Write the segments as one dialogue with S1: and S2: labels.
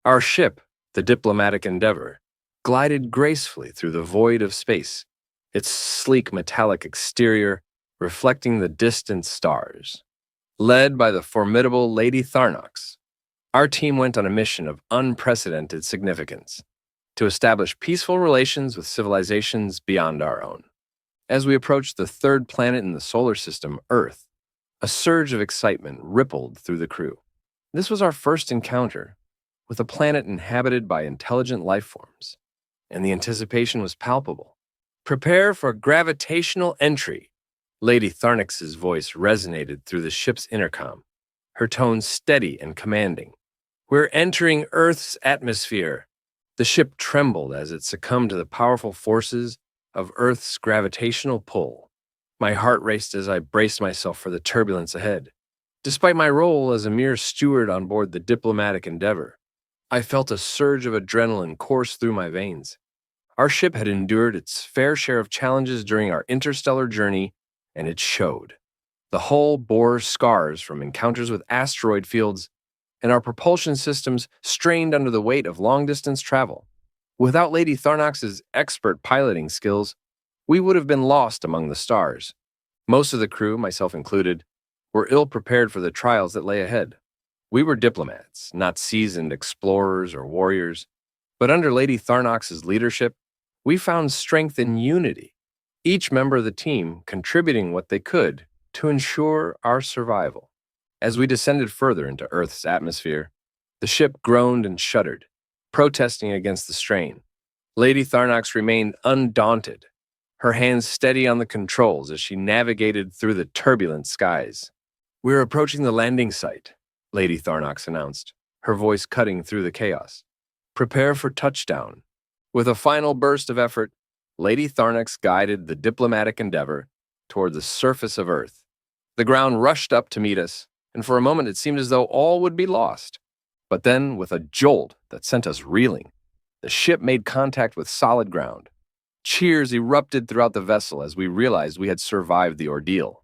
S1: Our ship, the diplomatic Endeavor, glided gracefully through the void of space, its sleek metallic exterior reflecting the distant stars. Led by the formidable Lady Tharnox, our team went on a mission of unprecedented significance to establish peaceful relations with civilizations beyond our own. As we approached the third planet in the solar system, Earth, a surge of excitement rippled through the crew. This was our first encounter with a planet inhabited by intelligent life forms, and the anticipation was palpable. Prepare for gravitational entry. Lady Tharnix's voice resonated through the ship's intercom, her tone steady and commanding. We're entering Earth's atmosphere. The ship trembled as it succumbed to the powerful forces of Earth's gravitational pull. My heart raced as I braced myself for the turbulence ahead. Despite my role as a mere steward on board the diplomatic Endeavor, I felt a surge of adrenaline course through my veins. Our ship had endured its fair share of challenges during our interstellar journey, and it showed. The hull bore scars from encounters with asteroid fields, and our propulsion systems strained under the weight of long-distance travel. Without Lady Tharnox's expert piloting skills, we would have been lost among the stars. Most of the crew, myself included, were ill-prepared for the trials that lay ahead. We were diplomats, not seasoned explorers or warriors, but under Lady Tharnox's leadership, we found strength in unity, each member of the team contributing what they could to ensure our survival. As we descended further into Earth's atmosphere, the ship groaned and shuddered, protesting against the strain. Lady Tharnox remained undaunted, her hands steady on the controls as she navigated through the turbulent skies. "We're approaching the landing site," Lady Tharnox announced, her voice cutting through the chaos. "Prepare for touchdown." With a final burst of effort, Lady Tharnox guided the diplomatic Endeavor toward the surface of Earth. The ground rushed up to meet us, and for a moment it seemed as though all would be lost. But then, with a jolt that sent us reeling, the ship made contact with solid ground. Cheers erupted throughout the vessel as we realized we had survived the ordeal.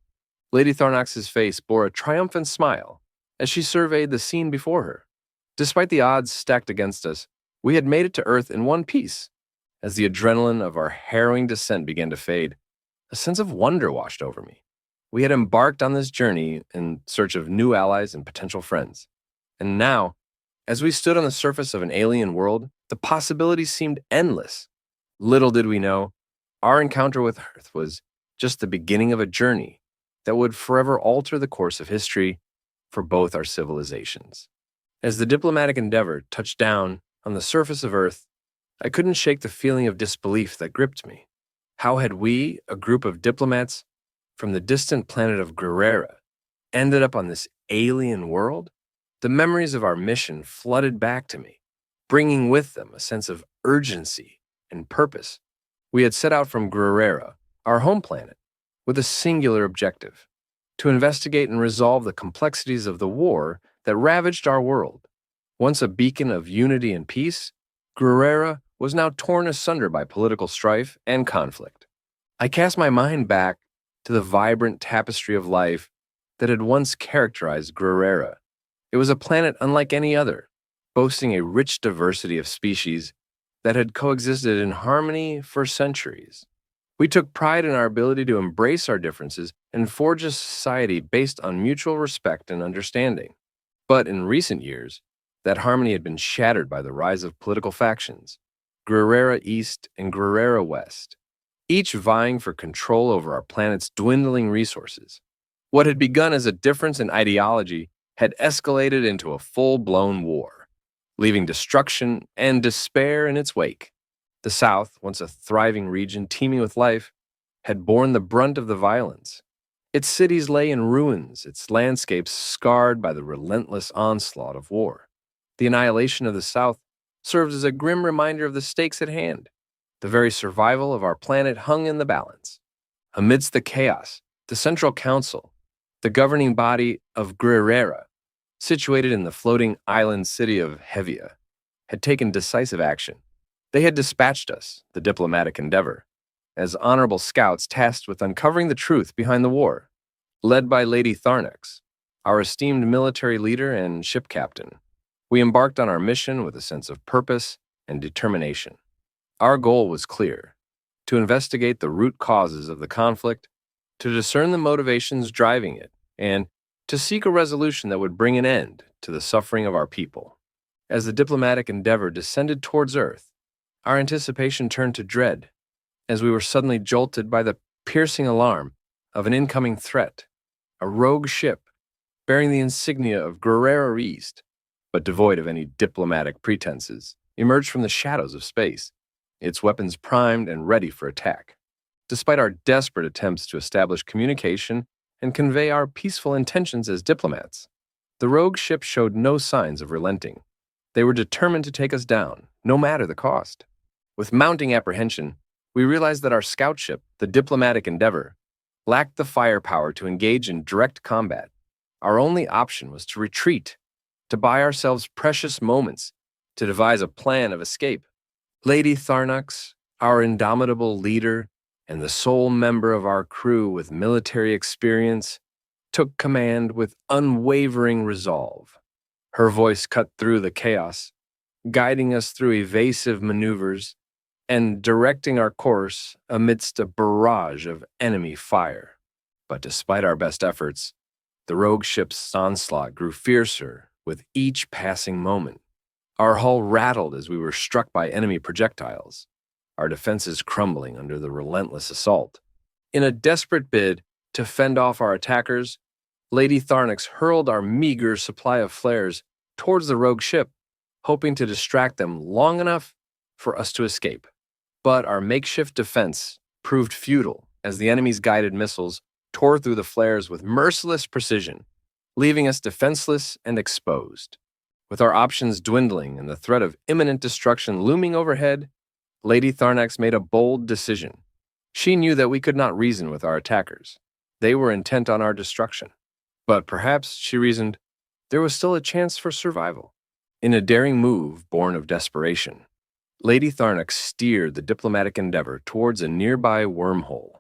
S1: Lady Tharnox's face bore a triumphant smile as she surveyed the scene before her. Despite the odds stacked against us, we had made it to Earth in one piece. As the adrenaline of our harrowing descent began to fade, a sense of wonder washed over me. We had embarked on this journey in search of new allies and potential friends. And now, as we stood on the surface of an alien world, the possibilities seemed endless. Little did we know, our encounter with Earth was just the beginning of a journey that would forever alter the course of history for both our civilizations. As the diplomatic Endeavor touched down on the surface of Earth, I couldn't shake the feeling of disbelief that gripped me. How had we, a group of diplomats from the distant planet of Guerrera, ended up on this alien world? The memories of our mission flooded back to me, bringing with them a sense of urgency and purpose. We had set out from Guerrera, our home planet, with a singular objective: to investigate and resolve the complexities of the war that ravaged our world. Once a beacon of unity and peace, Guerrera was now torn asunder by political strife and conflict. I cast my mind back to the vibrant tapestry of life that had once characterized Guerrera. It was a planet unlike any other, boasting a rich diversity of species that had coexisted in harmony for centuries. We took pride in our ability to embrace our differences and forge a society based on mutual respect and understanding. But in recent years, that harmony had been shattered by the rise of political factions, Guerrera East and Guerrera West, each vying for control over our planet's dwindling resources. What had begun as a difference in ideology had escalated into a full-blown war, leaving destruction and despair in its wake. The South, once a thriving region teeming with life, had borne the brunt of the violence. Its cities lay in ruins, its landscapes scarred by the relentless onslaught of war. The annihilation of the South served as a grim reminder of the stakes at hand. The very survival of our planet hung in the balance. Amidst the chaos, the Central Council, the governing body of Guerrera, situated in the floating island city of HFY, had taken decisive action. They had dispatched us, the diplomatic Endeavor, as honorable scouts tasked with uncovering the truth behind the war. Led by Lady Tharnox, our esteemed military leader and ship captain, We embarked on our mission with a sense of purpose and determination. Our goal was clear: to investigate the root causes of the conflict, to discern the motivations driving it, and to seek a resolution that would bring an end to the suffering of our people. As the diplomatic endeavor descended towards Earth, our anticipation turned to dread as we were suddenly jolted by the piercing alarm of an incoming threat. A rogue ship, bearing the insignia of Guerrero East, but devoid of any diplomatic pretenses, emerged from the shadows of space, its weapons primed and ready for attack. Despite our desperate attempts to establish communication and convey our peaceful intentions as diplomats, the rogue ship showed no signs of relenting. They were determined to take us down, no matter the cost. With mounting apprehension, we realized that our scout ship, the diplomatic endeavor, lacked the firepower to engage in direct combat. Our only option was to retreat, to buy ourselves precious moments, to devise a plan of escape. Lady Tharnax, our indomitable leader and the sole member of our crew with military experience, took command with unwavering resolve. Her voice cut through the chaos, guiding us through evasive maneuvers and directing our course amidst a barrage of enemy fire. But despite our best efforts, the rogue ship's onslaught grew fiercer with each passing moment. Our hull rattled as we were struck by enemy projectiles, our defenses crumbling under the relentless assault. In a desperate bid to fend off our attackers, Lady Tharnax hurled our meager supply of flares towards the rogue ship, hoping to distract them long enough for us to escape. But our makeshift defense proved futile as the enemy's guided missiles tore through the flares with merciless precision, leaving us defenseless and exposed. With our options dwindling and the threat of imminent destruction looming overhead, Lady Tharnax made a bold decision. She knew that we could not reason with our attackers. They were intent on our destruction. But perhaps, she reasoned, there was still a chance for survival. In a daring move born of desperation, Lady Tharnax steered the diplomatic endeavor towards a nearby wormhole,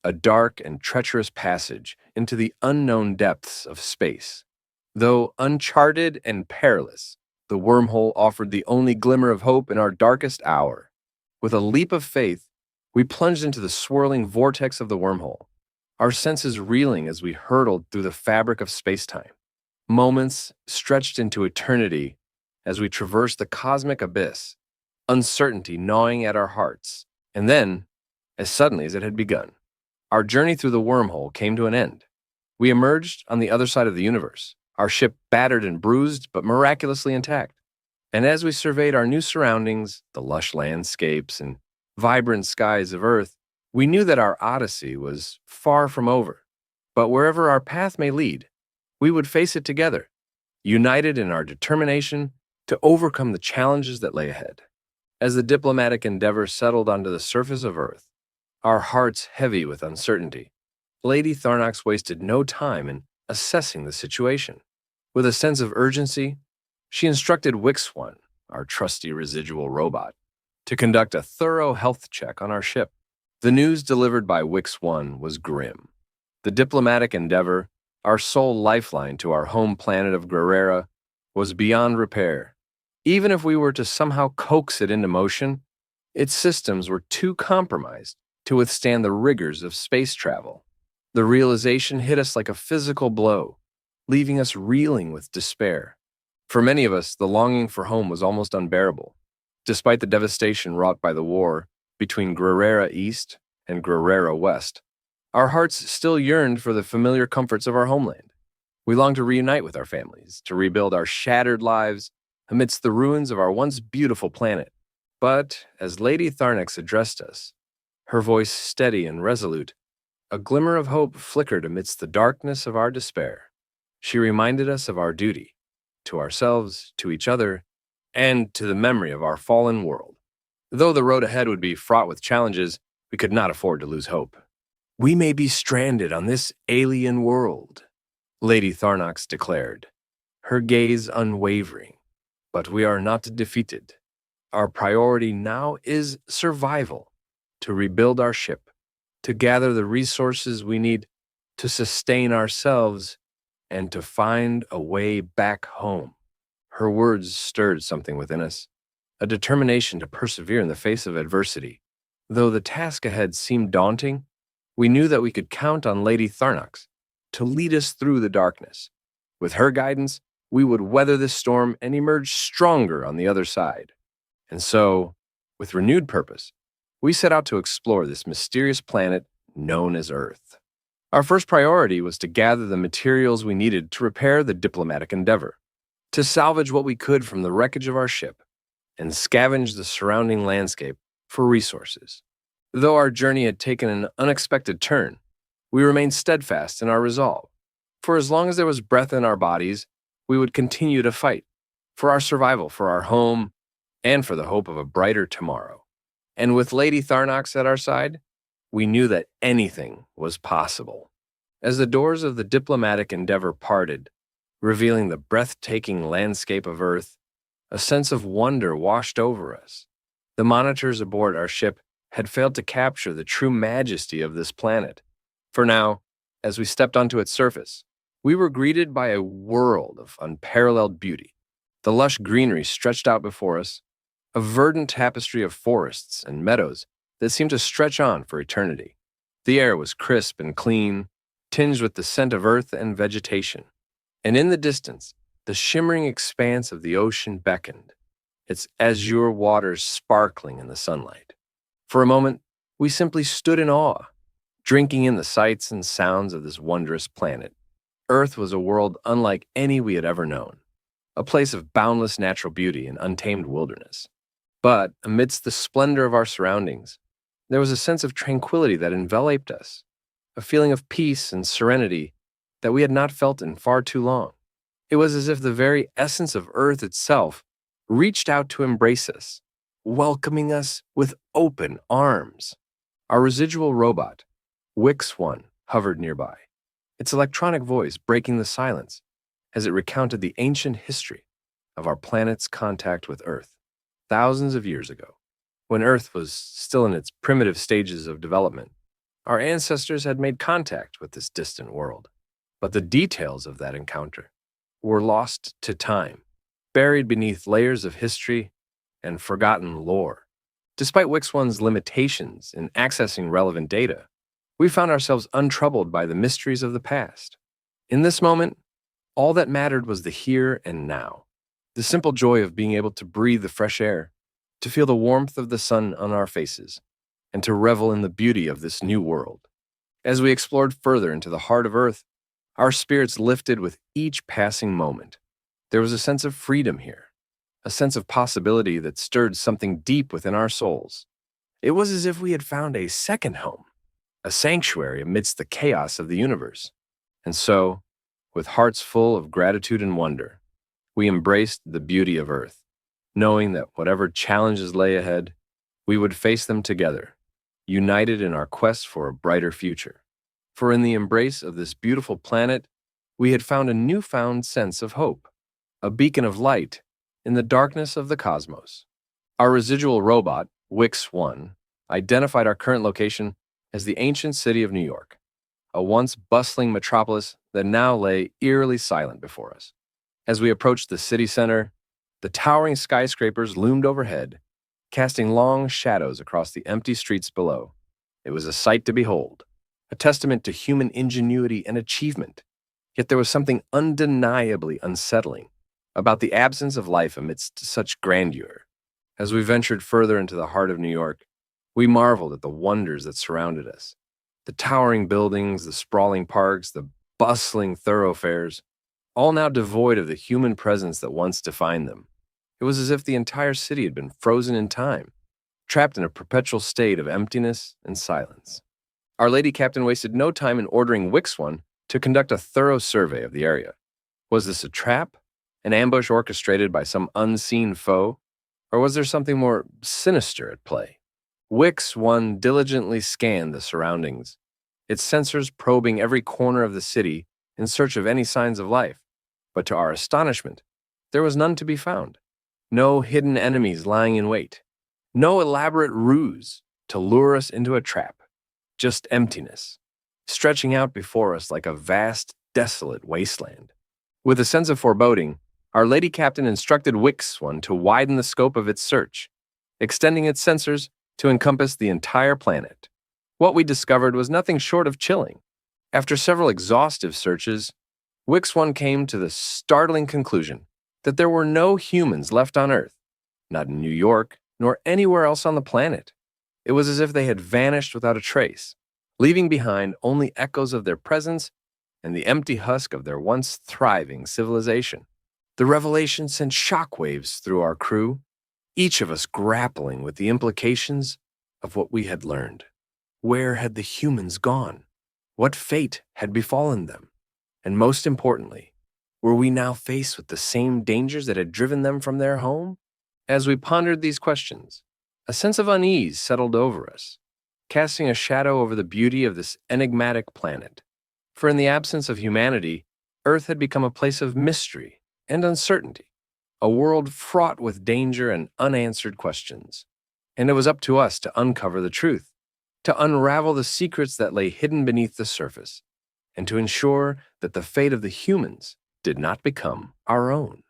S1: a dark and treacherous passage into the unknown depths of space. Though uncharted and perilous, the wormhole offered the only glimmer of hope in our darkest hour. With a leap of faith, we plunged into the swirling vortex of the wormhole, our senses reeling as we hurtled through the fabric of space-time. Moments stretched into eternity as we traversed the cosmic abyss, uncertainty gnawing at our hearts. And then, as suddenly as it had begun, our journey through the wormhole came to an end. We emerged on the other side of the universe, our ship battered and bruised, but miraculously intact. And as we surveyed our new surroundings, the lush landscapes and vibrant skies of Earth, we knew that our odyssey was far from over. But wherever our path may lead, we would face it together, united in our determination to overcome the challenges that lay ahead. As the diplomatic endeavor settled onto the surface of Earth, our hearts heavy with uncertainty, Lady Tharnax wasted no time in assessing the situation. With a sense of urgency, she instructed Wix-1, our trusty residual robot, to conduct a thorough health check on our ship. The news delivered by Wix-1 was grim. The diplomatic endeavor, our sole lifeline to our home planet of Guerrera, was beyond repair. Even if we were to somehow coax it into motion, its systems were too compromised to withstand the rigors of space travel. The realization hit us like a physical blow, leaving us reeling with despair. For many of us, the longing for home was almost unbearable. Despite the devastation wrought by the war between Guerrera East and Guerrera West, our hearts still yearned for the familiar comforts of our homeland. We longed to reunite with our families, to rebuild our shattered lives amidst the ruins of our once beautiful planet. But as Lady Tharnax addressed us, her voice steady and resolute, a glimmer of hope flickered amidst the darkness of our despair. She reminded us of our duty, to ourselves, to each other, and to the memory of our fallen world. Though the road ahead would be fraught with challenges, we could not afford to lose hope. We may be stranded on this alien world, Lady Tharnax declared, her gaze unwavering. But we are not defeated. Our priority now is survival, to rebuild our ship, to gather the resources we need to sustain ourselves, and to find a way back home. Her words stirred something within us, a determination to persevere in the face of adversity. Though the task ahead seemed daunting, we knew that we could count on Lady Tharnox to lead us through the darkness. With her guidance, we would weather this storm and emerge stronger on the other side. And so, with renewed purpose, we set out to explore this mysterious planet known as Earth. Our first priority was to gather the materials we needed to repair the diplomatic endeavor, to salvage what we could from the wreckage of our ship, and scavenge the surrounding landscape for resources. Though our journey had taken an unexpected turn, we remained steadfast in our resolve. For as long as there was breath in our bodies, we would continue to fight for our survival, for our home, and for the hope of a brighter tomorrow. And with Lady Tharnox at our side, we knew that anything was possible. As the doors of the diplomatic endeavor parted, revealing the breathtaking landscape of Earth, a sense of wonder washed over us. The monitors aboard our ship had failed to capture the true majesty of this planet. For now, as we stepped onto its surface, we were greeted by a world of unparalleled beauty. The lush greenery stretched out before us, a verdant tapestry of forests and meadows that seemed to stretch on for eternity. The air was crisp and clean, tinged with the scent of earth and vegetation. And in the distance, the shimmering expanse of the ocean beckoned, its azure waters sparkling in the sunlight. For a moment, we simply stood in awe, drinking in the sights and sounds of this wondrous planet. Earth was a world unlike any we had ever known, a place of boundless natural beauty and untamed wilderness. But amidst the splendor of our surroundings, there was a sense of tranquility that enveloped us, a feeling of peace and serenity that we had not felt in far too long. It was as if the very essence of Earth itself reached out to embrace us, welcoming us with open arms. Our residual robot, Wix-1, hovered nearby, its electronic voice breaking the silence as it recounted the ancient history of our planet's contact with Earth. Thousands of years ago, when Earth was still in its primitive stages of development, our ancestors had made contact with this distant world. But the details of that encounter were lost to time, buried beneath layers of history and forgotten lore. Despite Wix-1's limitations in accessing relevant data, we found ourselves untroubled by the mysteries of the past. In this moment, all that mattered was the here and now, the simple joy of being able to breathe the fresh air, to feel the warmth of the sun on our faces, and to revel in the beauty of this new world. As we explored further into the heart of Earth, our spirits lifted with each passing moment. There was a sense of freedom here, a sense of possibility that stirred something deep within our souls. It was as if we had found a second home, a sanctuary amidst the chaos of the universe. And so, with hearts full of gratitude and wonder, we embraced the beauty of Earth, knowing that whatever challenges lay ahead, we would face them together, united in our quest for a brighter future. For in the embrace of this beautiful planet, we had found a newfound sense of hope, a beacon of light in the darkness of the cosmos. Our residual robot, Wix-1, identified our current location as the ancient city of New York, a once bustling metropolis that now lay eerily silent before us. As we approached the city center, the towering skyscrapers loomed overhead, casting long shadows across the empty streets below. It was a sight to behold, a testament to human ingenuity and achievement. Yet there was something undeniably unsettling about the absence of life amidst such grandeur. As we ventured further into the heart of New York, we marveled at the wonders that surrounded us. The towering buildings, the sprawling parks, the bustling thoroughfares, all now devoid of the human presence that once defined them. It was as if the entire city had been frozen in time, trapped in a perpetual state of emptiness and silence. Our lady captain wasted no time in ordering Wix-1 to conduct a thorough survey of the area. Was this a trap? An ambush orchestrated by some unseen foe? Or was there something more sinister at play? Wix-1 diligently scanned the surroundings, its sensors probing every corner of the city in search of any signs of life. But to our astonishment, there was none to be found. No hidden enemies lying in wait. No elaborate ruse to lure us into a trap. Just emptiness, stretching out before us like a vast, desolate wasteland. With a sense of foreboding, Our lady captain instructed Wix-1 to widen the scope of its search, extending its sensors to encompass the entire planet. What we discovered was nothing short of chilling. After several exhaustive searches, Wix-1 came to the startling conclusion that there were no humans left on Earth, not in New York, nor anywhere else on the planet. It was as if they had vanished without a trace, leaving behind only echoes of their presence and the empty husk of their once thriving civilization. The revelation sent shockwaves through our crew, each of us grappling with the implications of what we had learned. Where had the humans gone? What fate had befallen them? And most importantly, were we now faced with the same dangers that had driven them from their home? As we pondered these questions, a sense of unease settled over us, casting a shadow over the beauty of this enigmatic planet. For in the absence of humanity, Earth had become a place of mystery and uncertainty, a world fraught with danger and unanswered questions. And it was up to us to uncover the truth, to unravel the secrets that lay hidden beneath the surface, and to ensure that the fate of the humans did not become our own.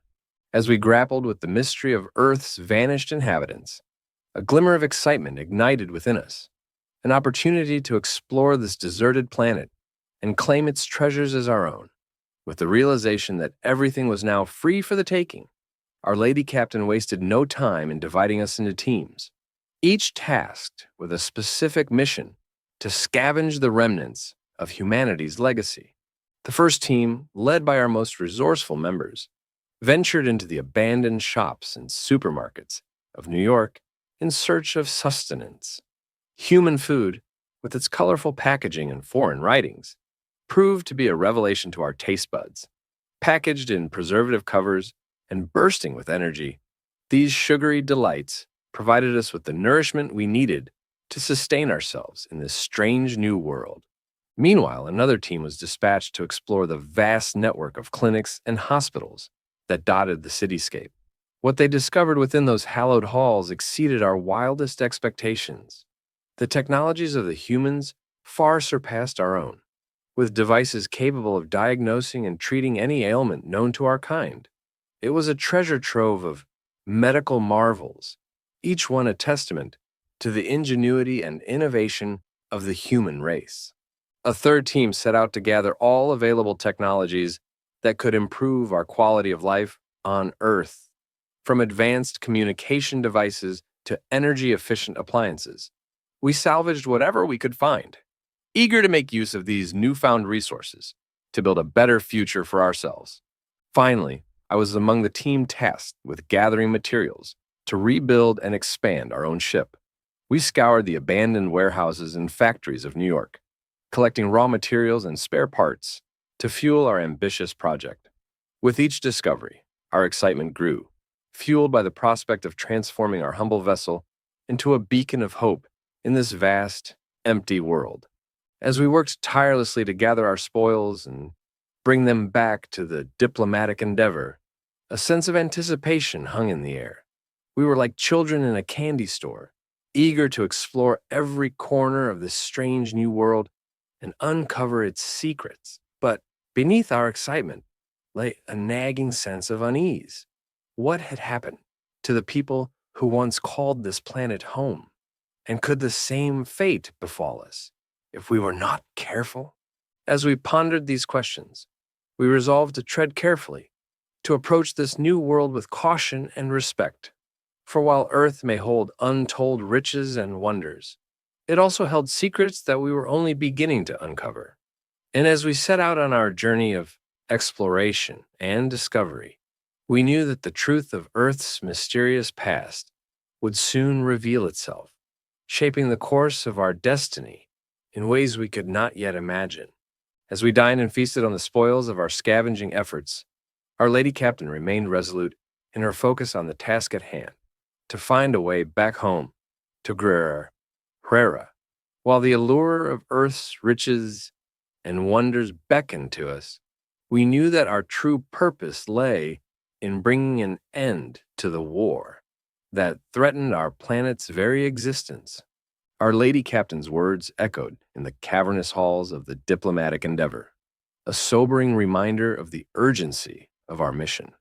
S1: As we grappled with the mystery of Earth's vanished inhabitants, a glimmer of excitement ignited within us, an opportunity to explore this deserted planet and claim its treasures as our own. With the realization that everything was now free for the taking, our lady captain wasted no time in dividing us into teams, each tasked with a specific mission to scavenge the remnants of humanity's legacy. The first team, led by our most resourceful members, ventured into the abandoned shops and supermarkets of New York in search of sustenance. Human food, with its colorful packaging and foreign writings, proved to be a revelation to our taste buds. Packaged in preservative covers and bursting with energy, these sugary delights provided us with the nourishment we needed to sustain ourselves in this strange new world. Meanwhile, another team was dispatched to explore the vast network of clinics and hospitals that dotted the cityscape. What they discovered within those hallowed halls exceeded our wildest expectations. The technologies of the humans far surpassed our own, with devices capable of diagnosing and treating any ailment known to our kind. It was a treasure trove of medical marvels, each one a testament to the ingenuity and innovation of the human race. A third team set out to gather all available technologies that could improve our quality of life on Earth, from advanced communication devices to energy-efficient appliances. We salvaged whatever we could find, eager to make use of these newfound resources to build a better future for ourselves. Finally, I was among the team tasked with gathering materials to rebuild and expand our own ship. We scoured the abandoned warehouses and factories of New York, collecting raw materials and spare parts to fuel our ambitious project. With each discovery, our excitement grew, fueled by the prospect of transforming our humble vessel into a beacon of hope in this vast, empty world. As we worked tirelessly to gather our spoils and bring them back to the diplomatic endeavor, a sense of anticipation hung in the air. We were like children in a candy store, eager to explore every corner of this strange new world and uncover its secrets. But beneath our excitement lay a nagging sense of unease. What had happened to the people who once called this planet home? And could the same fate befall us if we were not careful? As we pondered these questions, we resolved to tread carefully, to approach this new world with caution and respect. For while Earth may hold untold riches and wonders, it also held secrets that we were only beginning to uncover. And as we set out on our journey of exploration and discovery, we knew that the truth of Earth's mysterious past would soon reveal itself, shaping the course of our destiny in ways we could not yet imagine. As we dined and feasted on the spoils of our scavenging efforts, our lady captain remained resolute in her focus on the task at hand, to find a way back home to Guerrera. While the allure of Earth's riches and wonders beckoned to us, we knew that our true purpose lay in bringing an end to the war that threatened our planet's very existence. Our lady captain's words echoed in the cavernous halls of the diplomatic endeavor, a sobering reminder of the urgency of our mission.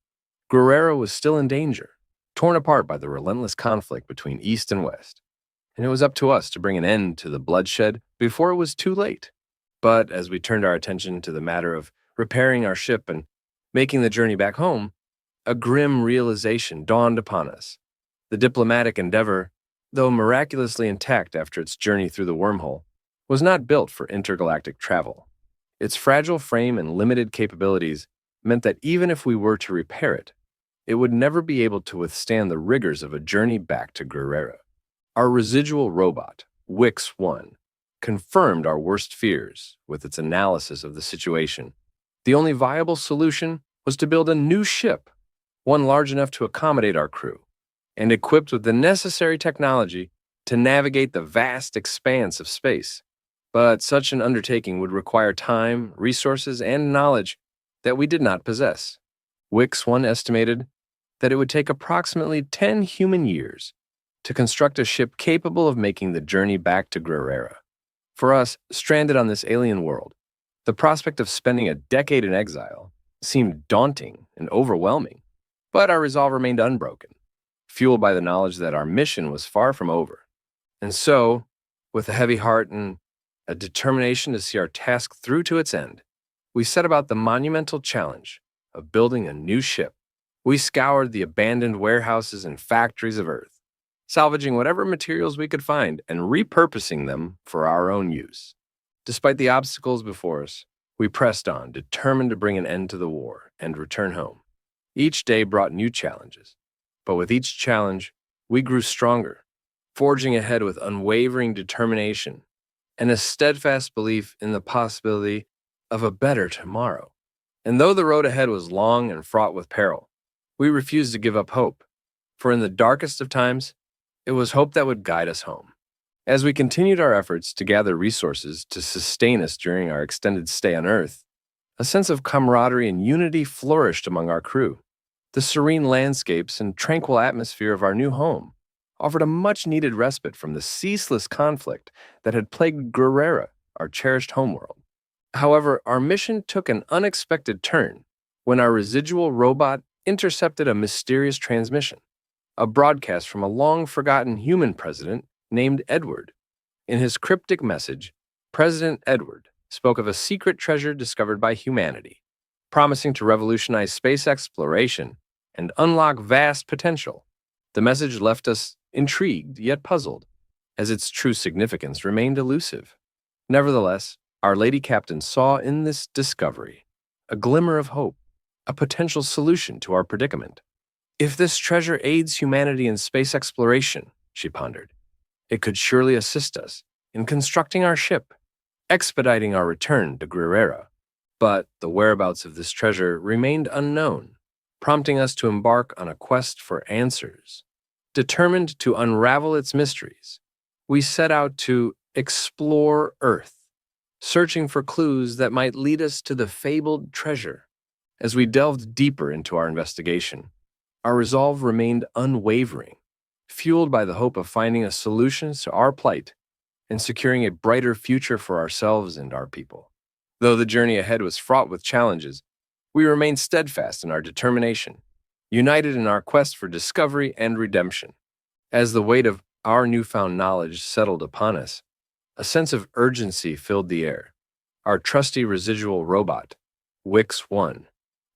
S1: Guerrero was still in danger, torn apart by the relentless conflict between East and West, and it was up to us to bring an end to the bloodshed before it was too late. But as we turned our attention to the matter of repairing our ship and making the journey back home, a grim realization dawned upon us. The diplomatic endeavor, though miraculously intact after its journey through the wormhole, was not built for intergalactic travel. Its fragile frame and limited capabilities meant that even if we were to repair it, it would never be able to withstand the rigors of a journey back to Guerrero. Our residual robot, Wix-1, confirmed our worst fears with its analysis of the situation. The only viable solution was to build a new ship, one large enough to accommodate our crew, and equipped with the necessary technology to navigate the vast expanse of space. But such an undertaking would require time, resources, and knowledge that we did not possess. Wix-1 estimated that it would take approximately 10 human years to construct a ship capable of making the journey back to Guerrero. For us, stranded on this alien world, the prospect of spending a decade in exile seemed daunting and overwhelming, but our resolve remained unbroken, fueled by the knowledge that our mission was far from over. And so, with a heavy heart and a determination to see our task through to its end, we set about the monumental challenge of building a new ship. We scoured the abandoned warehouses and factories of Earth, salvaging whatever materials we could find and repurposing them for our own use. Despite the obstacles before us, we pressed on, determined to bring an end to the war and return home. Each day brought new challenges, but with each challenge, we grew stronger, forging ahead with unwavering determination and a steadfast belief in the possibility of a better tomorrow. And though the road ahead was long and fraught with peril, we refused to give up hope, for in the darkest of times, it was hope that would guide us home. As we continued our efforts to gather resources to sustain us during our extended stay on Earth, a sense of camaraderie and unity flourished among our crew. The serene landscapes and tranquil atmosphere of our new home offered a much-needed respite from the ceaseless conflict that had plagued Guerrero, our cherished homeworld. However, our mission took an unexpected turn when our residual robot intercepted a mysterious transmission, a broadcast from a long-forgotten human president named Edward. In his cryptic message, President Edward spoke of a secret treasure discovered by humanity, promising to revolutionize space exploration and unlock vast potential. The message left us intrigued yet puzzled, as its true significance remained elusive. Nevertheless, our lady captain saw in this discovery a glimmer of hope, a potential solution to our predicament. If this treasure aids humanity in space exploration, she pondered, it could surely assist us in constructing our ship, expediting our return to Guerrero. But the whereabouts of this treasure remained unknown, prompting us to embark on a quest for answers. Determined to unravel its mysteries, we set out to explore Earth, searching for clues that might lead us to the fabled treasure. As we delved deeper into our investigation, our resolve remained unwavering, fueled by the hope of finding a solution to our plight and securing a brighter future for ourselves and our people. Though the journey ahead was fraught with challenges, we remained steadfast in our determination, united in our quest for discovery and redemption. As the weight of our newfound knowledge settled upon us, a sense of urgency filled the air. Our trusty residual robot, Wix-1,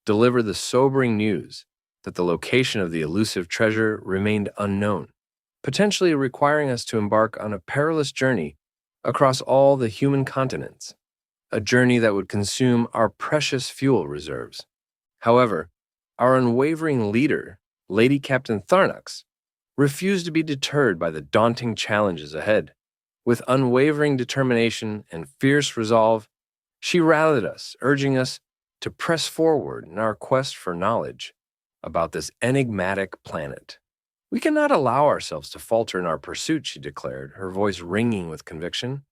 S1: delivered the sobering news that the location of the elusive treasure remained unknown, potentially requiring us to embark on a perilous journey across all the human continents, a journey that would consume our precious fuel reserves. However, our unwavering leader, Lady Captain Tharnax, refused to be deterred by the daunting challenges ahead. With unwavering determination and fierce resolve, she rallied us, urging us to press forward in our quest for knowledge about this enigmatic planet. We cannot allow ourselves to falter in our pursuit, she declared, her voice ringing with conviction.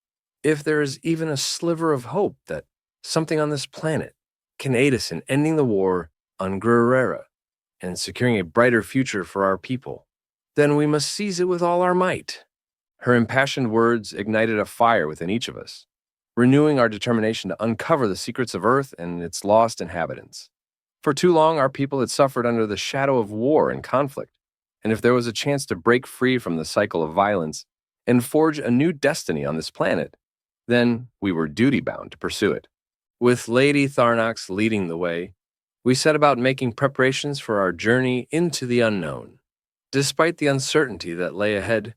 S1: If there is even a sliver of hope that something on this planet can aid us in ending the war on Guerrero and securing a brighter future for our people, then we must seize it with all our might. Her impassioned words ignited a fire within each of us, renewing our determination to uncover the secrets of Earth and its lost inhabitants. For too long, our people had suffered under the shadow of war and conflict, and if there was a chance to break free from the cycle of violence and forge a new destiny on this planet, then we were duty-bound to pursue it. With Lady Tharnox leading the way, we set about making preparations for our journey into the unknown. Despite the uncertainty that lay ahead,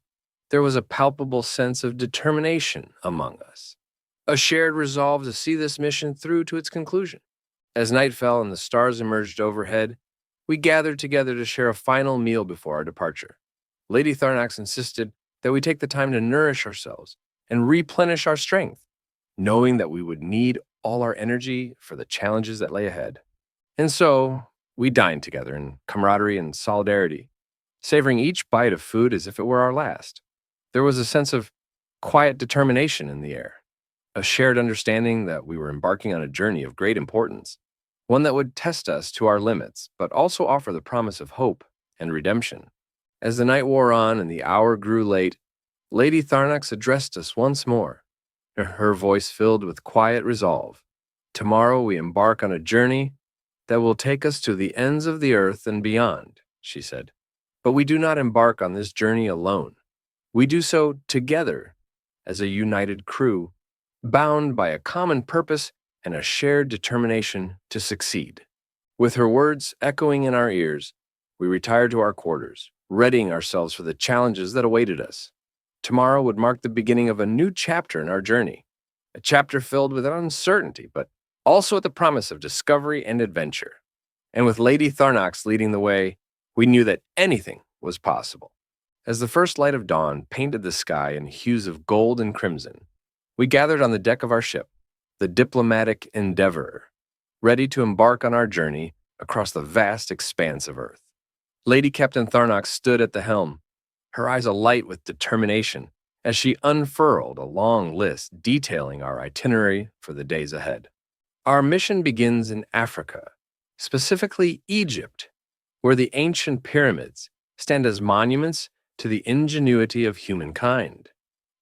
S1: there was a palpable sense of determination among us, a shared resolve to see this mission through to its conclusion. As night fell and the stars emerged overhead, we gathered together to share a final meal before our departure. Lady Tharnox insisted that we take the time to nourish ourselves and replenish our strength, knowing that we would need all our energy for the challenges that lay ahead. And so, we dined together in camaraderie and solidarity, savoring each bite of food as if it were our last. There was a sense of quiet determination in the air, a shared understanding that we were embarking on a journey of great importance, one that would test us to our limits, but also offer the promise of hope and redemption. As the night wore on and the hour grew late, Lady Tharnox addressed us once more, her voice filled with quiet resolve. Tomorrow we embark on a journey that will take us to the ends of the earth and beyond, she said. But we do not embark on this journey alone. We do so together as a united crew, bound by a common purpose and a shared determination to succeed. With her words echoing in our ears, we retired to our quarters, readying ourselves for the challenges that awaited us. Tomorrow would mark the beginning of a new chapter in our journey, a chapter filled with uncertainty, but also with the promise of discovery and adventure. And with Lady Tharnox leading the way, we knew that anything was possible. As the first light of dawn painted the sky in hues of gold and crimson, we gathered on the deck of our ship, the diplomatic Endeavour, ready to embark on our journey across the vast expanse of Earth. Lady Captain Tharnox stood at the helm, her eyes alight with determination as she unfurled a long list detailing our itinerary for the days ahead. Our mission begins in Africa, specifically Egypt, where the ancient pyramids stand as monuments to the ingenuity of humankind,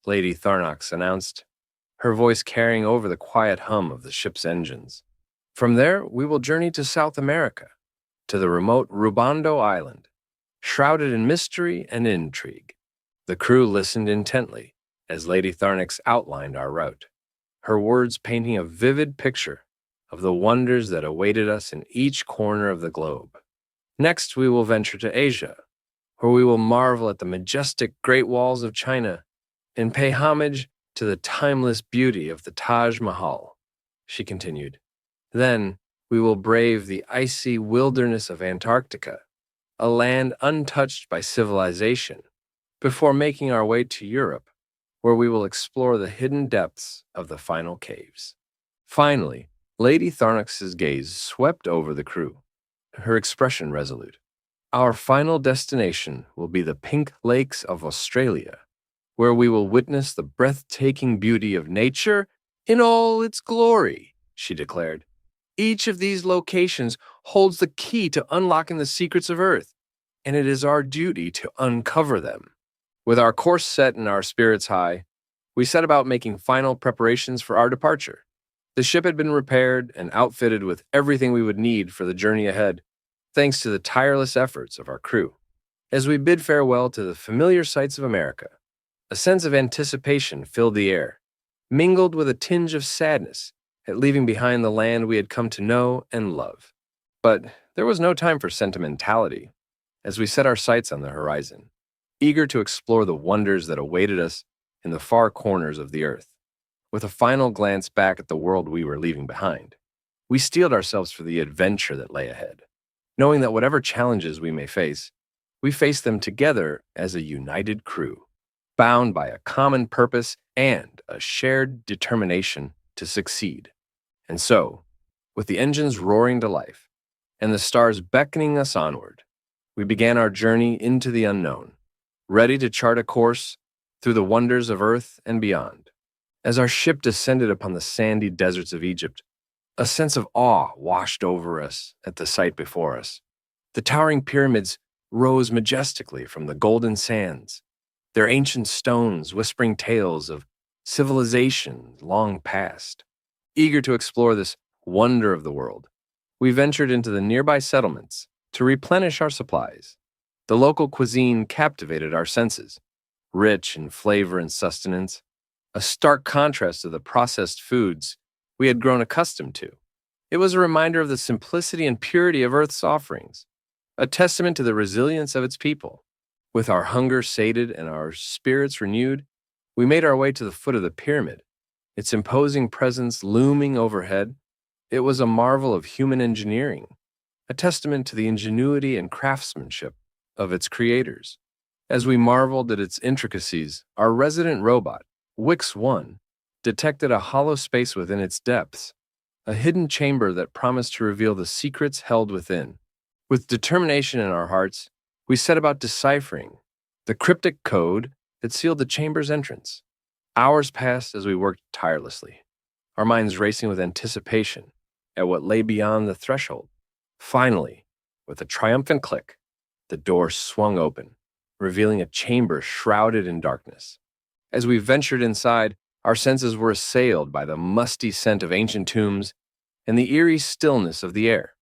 S1: Lady Tharnox announced, her voice carrying over the quiet hum of the ship's engines. From there, we will journey to South America, to the remote Rubando Island, shrouded in mystery and intrigue. The crew listened intently as Lady Tharnox outlined our route, her words painting a vivid picture of the wonders that awaited us in each corner of the globe. Next, we will venture to Asia, where we will marvel at the majestic Great Walls of China and pay homage to the timeless beauty of the Taj Mahal, she continued. Then, we will brave the icy wilderness of Antarctica, a land untouched by civilization, before making our way to Europe, where we will explore the hidden depths of the final caves. Finally, Lady Tharnox's gaze swept over the crew, her expression resolute. Our final destination will be the Pink Lakes of Australia, where we will witness the breathtaking beauty of nature in all its glory, she declared. Each of these locations holds the key to unlocking the secrets of Earth, and it is our duty to uncover them. With our course set and our spirits high, we set about making final preparations for our departure. The ship had been repaired and outfitted with everything we would need for the journey ahead, thanks to the tireless efforts of our crew. As we bid farewell to the familiar sights of America, a sense of anticipation filled the air, mingled with a tinge of sadness at leaving behind the land we had come to know and love. But there was no time for sentimentality as we set our sights on the horizon, eager to explore the wonders that awaited us in the far corners of the earth. With a final glance back at the world we were leaving behind, we steeled ourselves for the adventure that lay ahead, knowing that whatever challenges we may face, we face them together as a united crew, bound by a common purpose and a shared determination to succeed. And so, with the engines roaring to life and the stars beckoning us onward, we began our journey into the unknown, ready to chart a course through the wonders of Earth and beyond. As our ship descended upon the sandy deserts of Egypt, a sense of awe washed over us at the sight before us. The towering pyramids rose majestically from the golden sands, their ancient stones whispering tales of civilization long past. Eager to explore this wonder of the world, we ventured into the nearby settlements to replenish our supplies. The local cuisine captivated our senses, rich in flavor and sustenance, a stark contrast to the processed foods we had grown accustomed to. It was a reminder of the simplicity and purity of Earth's offerings, a testament to the resilience of its people. With our hunger sated and our spirits renewed, we made our way to the foot of the pyramid, its imposing presence looming overhead. It was a marvel of human engineering, a testament to the ingenuity and craftsmanship of its creators. As we marveled at its intricacies, our resident robot, Wix-1, detected a hollow space within its depths, a hidden chamber that promised to reveal the secrets held within. With determination in our hearts, we set about deciphering the cryptic code that sealed the chamber's entrance. Hours passed as we worked tirelessly, our minds racing with anticipation at what lay beyond the threshold. Finally, with a triumphant click, the door swung open, revealing a chamber shrouded in darkness. As we ventured inside, our senses were assailed by the musty scent of ancient tombs and the eerie stillness of the air.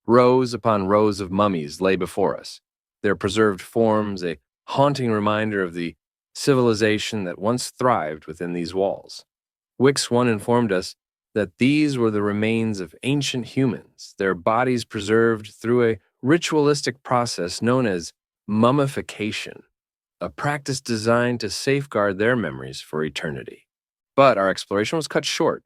S1: Rows upon rows of mummies lay before us, their preserved forms a haunting reminder of the civilization that once thrived within these walls. Wix-1 informed us that these were the remains of ancient humans, their bodies preserved through a ritualistic process known as mummification, a practice designed to safeguard their memories for eternity. But our exploration was cut short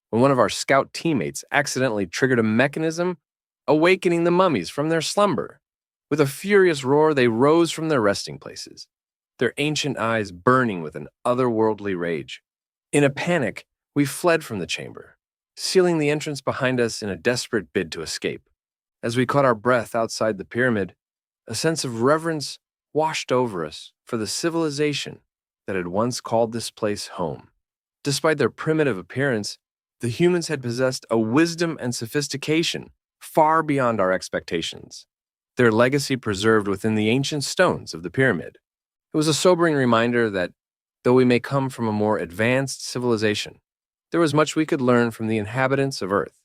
S1: when one of our scout teammates accidentally triggered a mechanism awakening the mummies from their slumber. With a furious roar, they rose from their resting places, their ancient eyes burning with an otherworldly rage. In a panic, we fled from the chamber, sealing the entrance behind us in a desperate bid to escape. As we caught our breath outside the pyramid, a sense of reverence washed over us for the civilization that had once called this place home. Despite their primitive appearance, the humans had possessed a wisdom and sophistication far beyond our expectations, their legacy preserved within the ancient stones of the pyramid. It was a sobering reminder that, though we may come from a more advanced civilization, there was much we could learn from the inhabitants of Earth.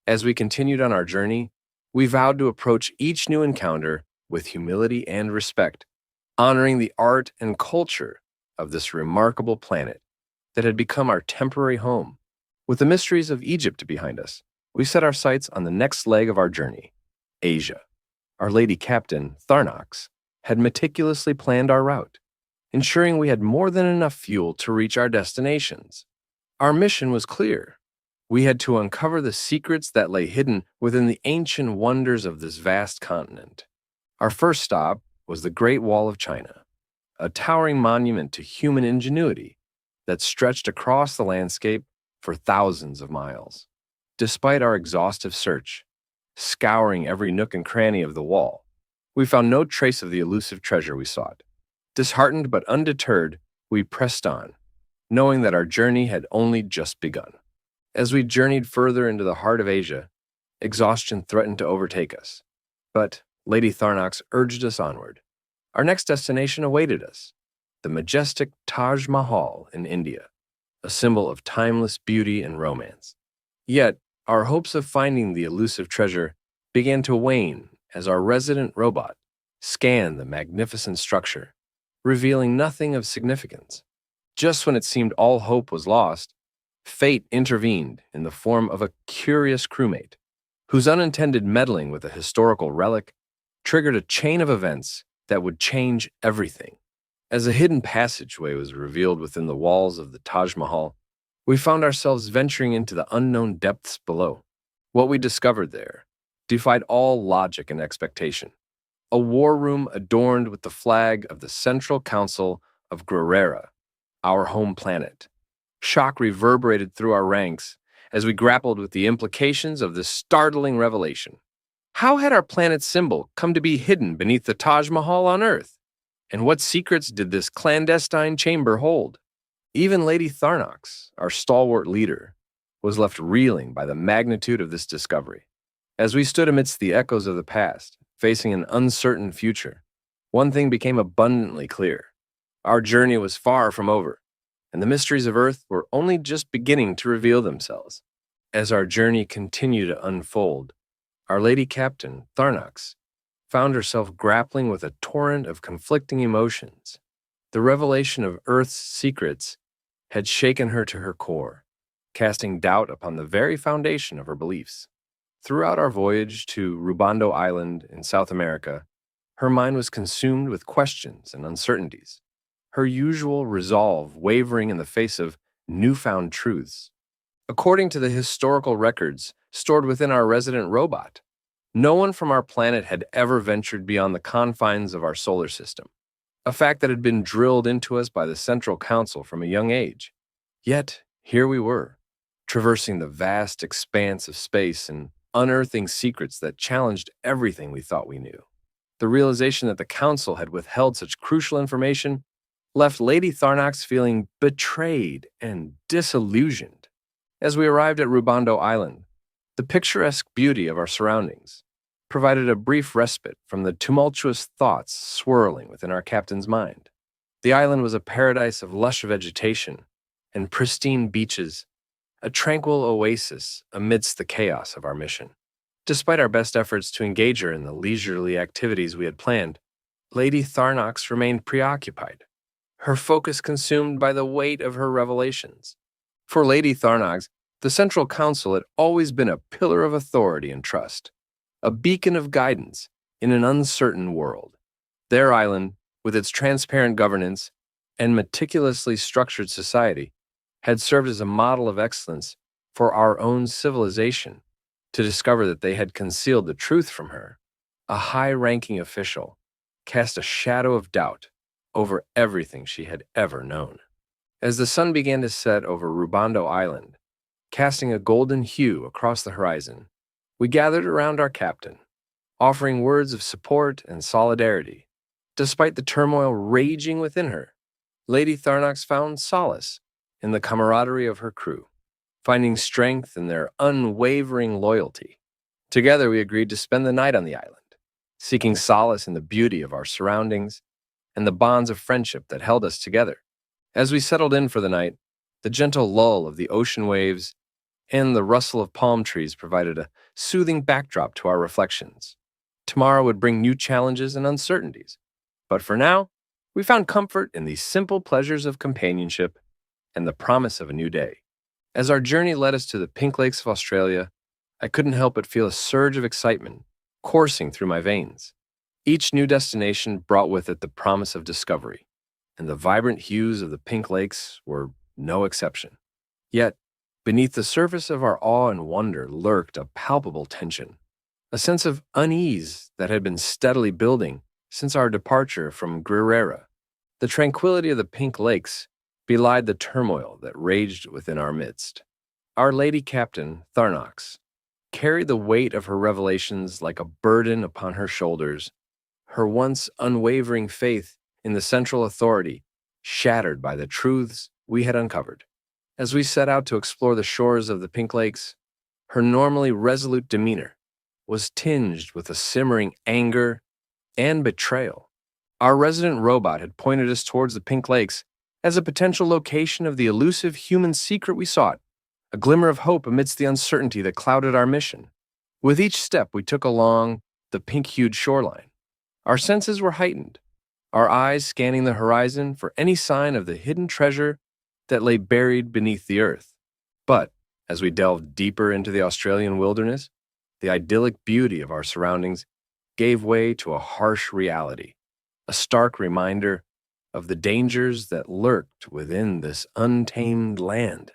S1: As we continued on our journey, we vowed to approach each new encounter with humility and respect, honoring the art and culture of this remarkable planet that had become our temporary home. With the mysteries of Egypt behind us, we set our sights on the next leg of our journey, Asia. Our lady captain, Tharnox, had meticulously planned our route, ensuring we had more than enough fuel to reach our destinations. Our mission was clear. We had to uncover the secrets that lay hidden within the ancient wonders of this vast continent. Our first stop was the Great Wall of China, a towering monument to human ingenuity that stretched across the landscape for thousands of miles. Despite our exhaustive search, scouring every nook and cranny of the wall, we found no trace of the elusive treasure we sought. Disheartened but undeterred, we pressed on, knowing that our journey had only just begun. As we journeyed further into the heart of Asia, exhaustion threatened to overtake us. But Lady Tharnox urged us onward. Our next destination awaited us, the majestic Taj Mahal in India, a symbol of timeless beauty and romance. Yet, our hopes of finding the elusive treasure began to wane as our resident robot scanned the magnificent structure, revealing nothing of significance. Just when it seemed all hope was lost, fate intervened in the form of a curious crewmate, whose unintended meddling with a historical relic triggered a chain of events that would change everything. As a hidden passageway was revealed within the walls of the Taj Mahal, we found ourselves venturing into the unknown depths below. What we discovered there defied all logic and expectation. A war room adorned with the flag of the Central Council of Guerrera, our home planet. Shock reverberated through our ranks as we grappled with the implications of this startling revelation. How had our planet's symbol come to be hidden beneath the Taj Mahal on Earth? And what secrets did this clandestine chamber hold? Even Lady Tharnox, our stalwart leader, was left reeling by the magnitude of this discovery. As we stood amidst the echoes of the past, facing an uncertain future, one thing became abundantly clear. Our journey was far from over, and the mysteries of Earth were only just beginning to reveal themselves. As our journey continued to unfold, Our lady captain, Tharnax, found herself grappling with a torrent of conflicting emotions. The revelation of Earth's secrets had shaken her to her core, casting doubt upon the very foundation of her beliefs. Throughout our voyage to Rubando Island in South America, her mind was consumed with questions and uncertainties, her usual resolve wavering in the face of newfound truths. According to the historical records stored within our resident robot, no one from our planet had ever ventured beyond the confines of our solar system, a fact that had been drilled into us by the Central Council from a young age. Yet, here we were, traversing the vast expanse of space and unearthing secrets that challenged everything we thought we knew. The realization that the Council had withheld such crucial information left Lady Tharnax feeling betrayed and disillusioned. As we arrived at Rubando Island, the picturesque beauty of our surroundings provided a brief respite from the tumultuous thoughts swirling within our captain's mind. The island was a paradise of lush vegetation and pristine beaches, a tranquil oasis amidst the chaos of our mission. Despite our best efforts to engage her in the leisurely activities we had planned, Lady Tharnax remained preoccupied, her focus consumed by the weight of her revelations. For Lady Tharnax, the Central Council had always been a pillar of authority and trust, a beacon of guidance in an uncertain world. Their island, with its transparent governance and meticulously structured society, had served as a model of excellence for our own civilization. To discover that they had concealed the truth from her, a high-ranking official cast a shadow of doubt over everything she had ever known. As the sun began to set over Rubando Island, casting a golden hue across the horizon, we gathered around our captain, offering words of support and solidarity. Despite the turmoil raging within her, Lady Tharnax found solace in the camaraderie of her crew, finding strength in their unwavering loyalty. Together, we agreed to spend the night on the island, seeking solace in the beauty of our surroundings and the bonds of friendship that held us together. As we settled in for the night, the gentle lull of the ocean waves and the rustle of palm trees provided a soothing backdrop to our reflections. Tomorrow would bring new challenges and uncertainties, but for now, we found comfort in the simple pleasures of companionship and the promise of a new day. As our journey led us to the Pink Lakes of Australia, I couldn't help but feel a surge of excitement coursing through my veins. Each new destination brought with it the promise of discovery, and the vibrant hues of the Pink Lakes were no exception. Yet, beneath the surface of our awe and wonder lurked a palpable tension, a sense of unease that had been steadily building since our departure from Guerrera. The tranquility of the Pink Lakes belied the turmoil that raged within our midst. Our lady captain, Tharnax, carried the weight of her revelations like a burden upon her shoulders, her once unwavering faith in the central authority shattered by the truths we had uncovered. As we set out to explore the shores of the Pink Lakes, her normally resolute demeanor was tinged with a simmering anger and betrayal. Our resident robot had pointed us towards the Pink Lakes as a potential location of the elusive human secret we sought, a glimmer of hope amidst the uncertainty that clouded our mission. With each step we took along the pink-hued shoreline, our senses were heightened, our eyes scanning the horizon for any sign of the hidden treasure that lay buried beneath the earth. But as we delved deeper into the Australian wilderness, the idyllic beauty of our surroundings gave way to a harsh reality, a stark reminder of the dangers that lurked within this untamed land.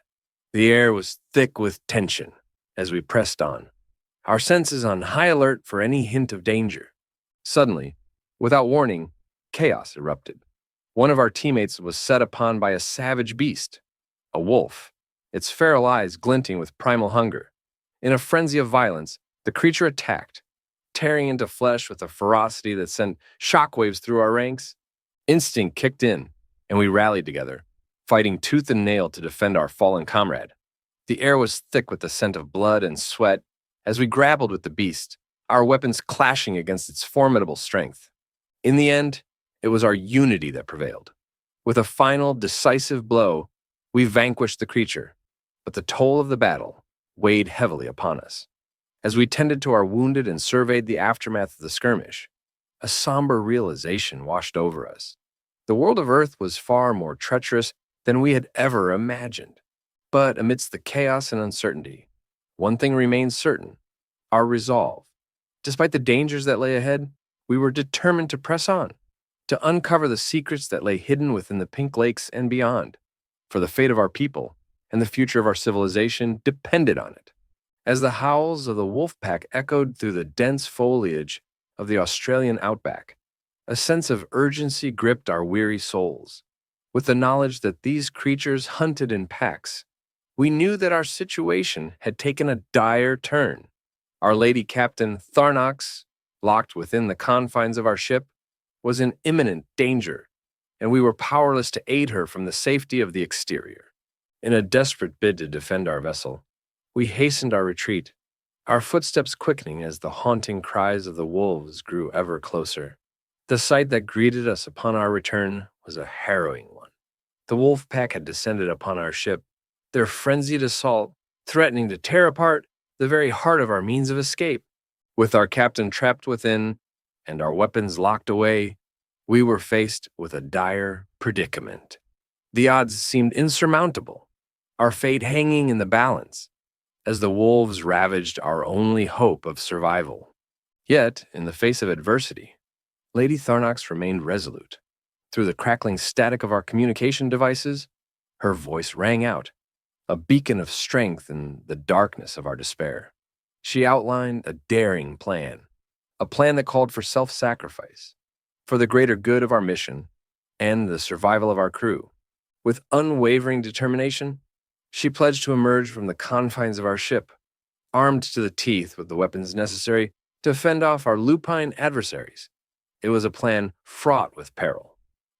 S1: The air was thick with tension as we pressed on, our senses on high alert for any hint of danger. Suddenly, without warning, chaos erupted. One of our teammates was set upon by a savage beast, a wolf, its feral eyes glinting with primal hunger. In a frenzy of violence, the creature attacked, tearing into flesh with a ferocity that sent shockwaves through our ranks. Instinct kicked in, and we rallied together, fighting tooth and nail to defend our fallen comrade. The air was thick with the scent of blood and sweat as we grappled with the beast, our weapons clashing against its formidable strength. In the end, it was our unity that prevailed. With a final, decisive blow, we vanquished the creature, but the toll of the battle weighed heavily upon us. As we tended to our wounded and surveyed the aftermath of the skirmish, a somber realization washed over us. The world of Earth was far more treacherous than we had ever imagined. But amidst the chaos and uncertainty, one thing remained certain: our resolve. Despite the dangers that lay ahead, we were determined to press on, to uncover the secrets that lay hidden within the Pink Lakes and beyond. For the fate of our people and the future of our civilization depended on it. As the howls of the wolf pack echoed through the dense foliage of the Australian outback, a sense of urgency gripped our weary souls. With the knowledge that these creatures hunted in packs, we knew that our situation had taken a dire turn. Our lady Captain Tharnox, locked within the confines of our ship, was in imminent danger, and we were powerless to aid her from the safety of the exterior. In a desperate bid to defend our vessel, we hastened our retreat, our footsteps quickening as the haunting cries of the wolves grew ever closer. The sight that greeted us upon our return was a harrowing one. The wolf pack had descended upon our ship, their frenzied assault threatening to tear apart the very heart of our means of escape. With our captain trapped within and our weapons locked away, we were faced with a dire predicament. The odds seemed insurmountable, our fate hanging in the balance, as the wolves ravaged our only hope of survival. Yet, in the face of adversity, Lady Tharnox remained resolute. Through the crackling static of our communication devices, her voice rang out, a beacon of strength in the darkness of our despair. She outlined a daring plan, a plan that called for self-sacrifice, for the greater good of our mission and the survival of our crew. With unwavering determination, she pledged to emerge from the confines of our ship, armed to the teeth with the weapons necessary to fend off our lupine adversaries. It was a plan fraught with peril,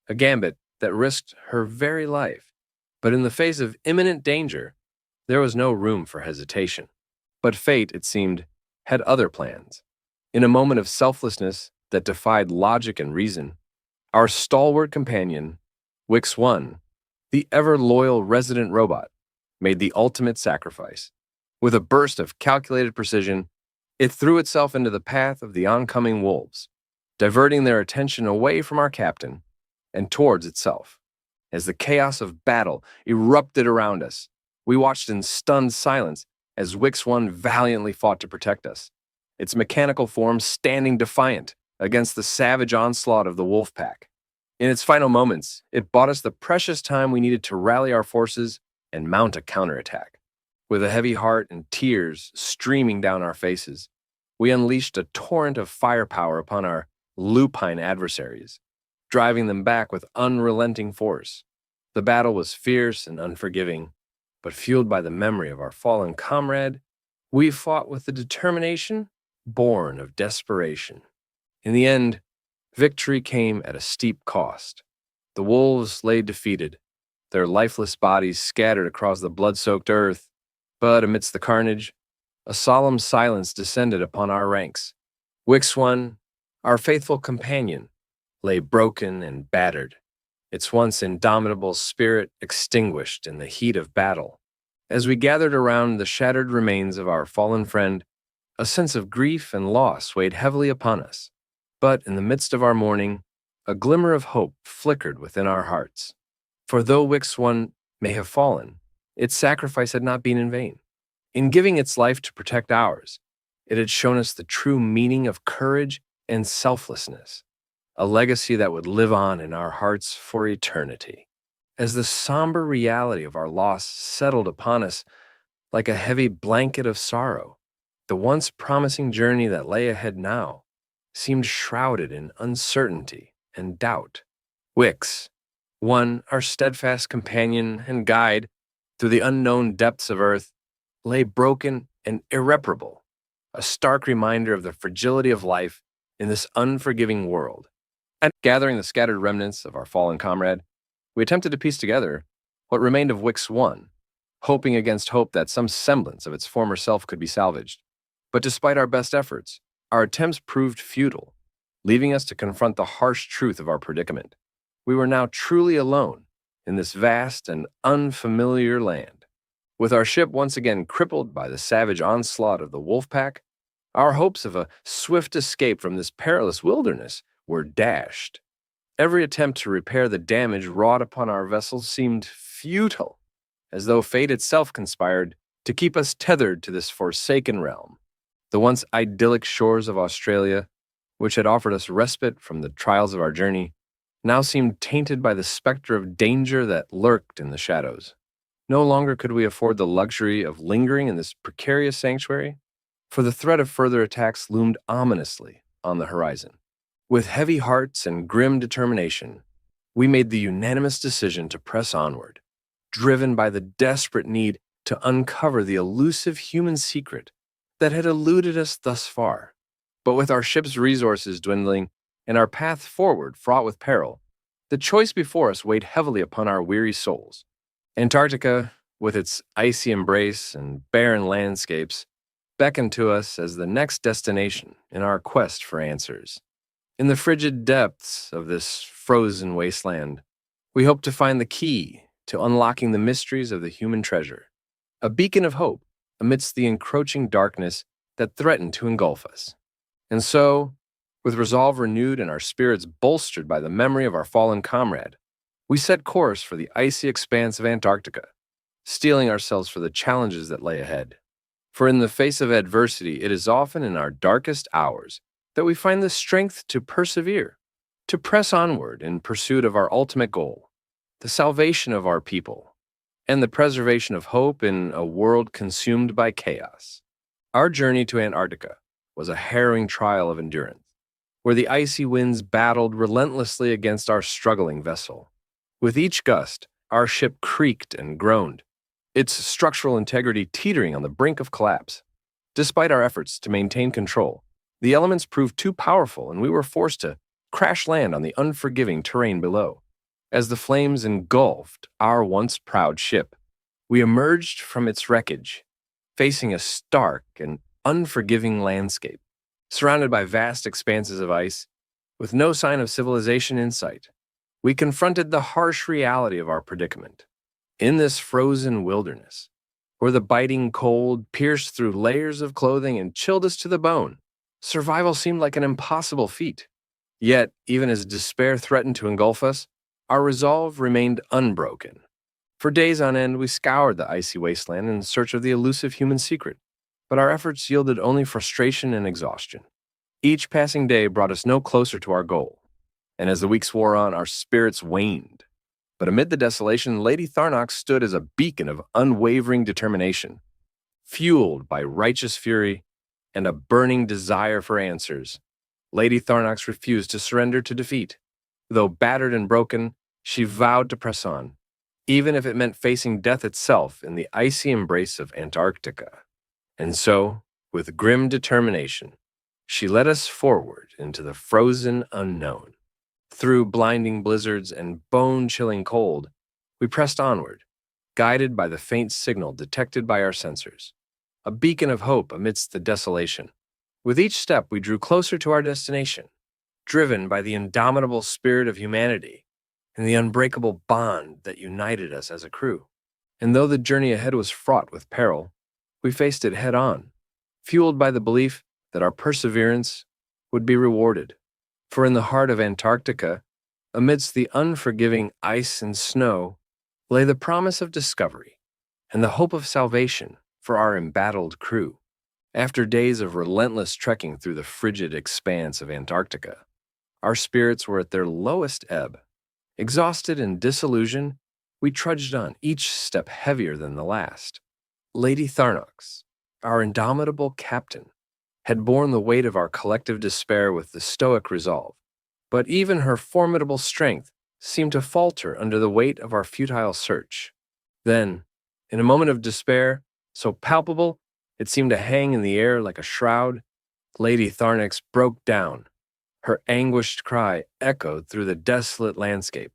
S1: a gambit that risked her very life. But in the face of imminent danger, there was no room for hesitation. But fate, it seemed, had other plans. In a moment of selflessness that defied logic and reason, our stalwart companion, Wix 1, the ever-loyal resident robot, made the ultimate sacrifice. With a burst of calculated precision, it threw itself into the path of the oncoming wolves, diverting their attention away from our captain and towards itself. As the chaos of battle erupted around us, we watched in stunned silence as Wix 1 valiantly fought to protect us, its mechanical form standing defiant against the savage onslaught of the wolf pack. In its final moments, it bought us the precious time we needed to rally our forces and mount a counterattack. With a heavy heart and tears streaming down our faces, we unleashed a torrent of firepower upon our lupine adversaries, driving them back with unrelenting force. The battle was fierce and unforgiving, but fueled by the memory of our fallen comrade, we fought with the determination born of desperation. In the end, victory came at a steep cost. The wolves lay defeated, their lifeless bodies scattered across the blood-soaked earth, but amidst the carnage, a solemn silence descended upon our ranks. Wix 1, our faithful companion, lay broken and battered, its once indomitable spirit extinguished in the heat of battle. As we gathered around the shattered remains of our fallen friend, a sense of grief and loss weighed heavily upon us. But in the midst of our mourning, a glimmer of hope flickered within our hearts. For though Wix 1 may have fallen, its sacrifice had not been in vain. In giving its life to protect ours, it had shown us the true meaning of courage and selflessness, a legacy that would live on in our hearts for eternity. As the somber reality of our loss settled upon us like a heavy blanket of sorrow, the once promising journey that lay ahead now seemed shrouded in uncertainty and doubt. Wix 1, our steadfast companion and guide through the unknown depths of earth, lay broken and irreparable, a stark reminder of the fragility of life in this unforgiving world. And gathering the scattered remnants of our fallen comrade, we attempted to piece together what remained of Wix 1, hoping against hope that some semblance of its former self could be salvaged. But despite our best efforts, our attempts proved futile, leaving us to confront the harsh truth of our predicament. We were now truly alone in this vast and unfamiliar land. With our ship once again crippled by the savage onslaught of the wolf pack, Our hopes of a swift escape from this perilous wilderness were dashed. Every attempt to repair the damage wrought upon our vessel seemed futile, as though fate itself conspired to keep us tethered to this forsaken realm. The once idyllic shores of Australia, which had offered us respite from the trials of our journey, now seemed tainted by the specter of danger that lurked in the shadows. No longer could we afford the luxury of lingering in this precarious sanctuary, for the threat of further attacks loomed ominously on the horizon. With heavy hearts and grim determination, we made the unanimous decision to press onward, driven by the desperate need to uncover the elusive human secret that had eluded us thus far. But with our ship's resources dwindling and our path forward fraught with peril, the choice before us weighed heavily upon our weary souls. Antarctica, with its icy embrace and barren landscapes, beckoned to us as the next destination in our quest for answers. In the frigid depths of this frozen wasteland, we hope to find the key to unlocking the mysteries of the human treasure, a beacon of hope amidst the encroaching darkness that threatened to engulf us. And so, with resolve renewed and our spirits bolstered by the memory of our fallen comrade, we set course for the icy expanse of Antarctica, steeling ourselves for the challenges that lay ahead. For in the face of adversity, it is often in our darkest hours that we find the strength to persevere, to press onward in pursuit of our ultimate goal, the salvation of our people, and the preservation of hope in a world consumed by chaos. Our journey to Antarctica was a harrowing trial of endurance, where the icy winds battled relentlessly against our struggling vessel. With each gust, our ship creaked and groaned, its structural integrity teetering on the brink of collapse. Despite our efforts to maintain control, the elements proved too powerful and we were forced to crash land on the unforgiving terrain below. As the flames engulfed our once proud ship, we emerged from its wreckage, facing a stark and unforgiving landscape, surrounded by vast expanses of ice, with no sign of civilization in sight. We confronted the harsh reality of our predicament. In this frozen wilderness, where the biting cold pierced through layers of clothing and chilled us to the bone, survival seemed like an impossible feat. Yet, even as despair threatened to engulf us, our resolve remained unbroken. For days on end, we scoured the icy wasteland in search of the elusive human secret, but our efforts yielded only frustration and exhaustion. Each passing day brought us no closer to our goal, and as the weeks wore on, our spirits waned. But amid the desolation, Lady Tharnox stood as a beacon of unwavering determination. Fueled by righteous fury and a burning desire for answers, Lady Tharnox refused to surrender to defeat. Though battered and broken, she vowed to press on, even if it meant facing death itself in the icy embrace of Antarctica. And so, with grim determination, she led us forward into the frozen unknown. Through blinding blizzards and bone-chilling cold, we pressed onward, guided by the faint signal detected by our sensors, a beacon of hope amidst the desolation. With each step, we drew closer to our destination, driven by the indomitable spirit of humanity and the unbreakable bond that united us as a crew. And though the journey ahead was fraught with peril, we faced it head-on, fueled by the belief that our perseverance would be rewarded. For in the heart of Antarctica, amidst the unforgiving ice and snow, lay the promise of discovery and the hope of salvation for our embattled crew. After days of relentless trekking through the frigid expanse of Antarctica, our spirits were at their lowest ebb. Exhausted and disillusioned, we trudged on, each step heavier than the last. Lady Tharnox, our indomitable captain, had borne the weight of our collective despair with the stoic resolve, but even her formidable strength seemed to falter under the weight of our futile search. Then, in a moment of despair, so palpable it seemed to hang in the air like a shroud, Lady Tharnox broke down. Her anguished cry echoed through the desolate landscape,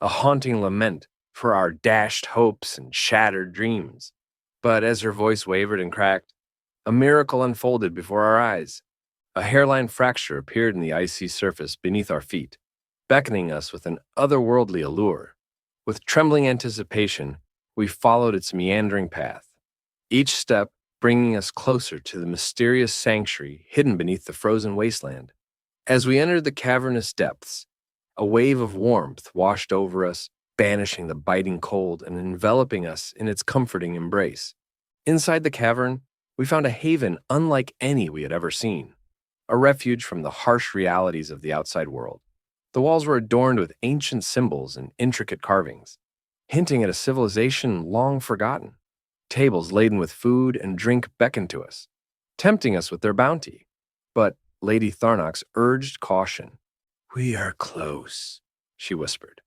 S1: a haunting lament for our dashed hopes and shattered dreams. But as her voice wavered and cracked, a miracle unfolded before our eyes. A hairline fracture appeared in the icy surface beneath our feet, beckoning us with an otherworldly allure. With trembling anticipation, we followed its meandering path. Each step bringing us closer to the mysterious sanctuary hidden beneath the frozen wasteland. As we entered the cavernous depths, a wave of warmth washed over us, banishing the biting cold and enveloping us in its comforting embrace. Inside the cavern, we found a haven unlike any we had ever seen, a refuge from the harsh realities of the outside world. The walls were adorned with ancient symbols and intricate carvings, hinting at a civilization long forgotten. Tables laden with food and drink beckoned to us, tempting us with their bounty. But Lady Tharnox urged caution. "We are close," she whispered,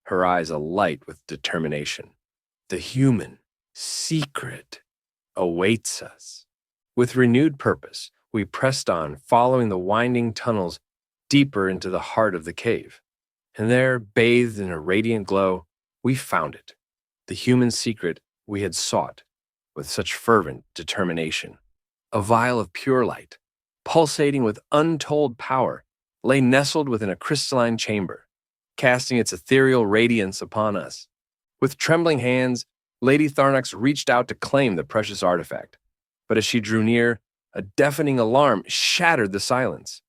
S1: her eyes alight with determination. "The human secret awaits us." With renewed purpose, we pressed on, following the winding tunnels deeper into the heart of the cave. And there, bathed in a radiant glow, we found it, the human secret we had sought with such fervent determination. A vial of pure light, pulsating with untold power, lay nestled within a crystalline chamber, casting its ethereal radiance upon us. With trembling hands, Lady Tharnox reached out to claim the precious artifact. But as she drew near, a deafening alarm shattered the silence.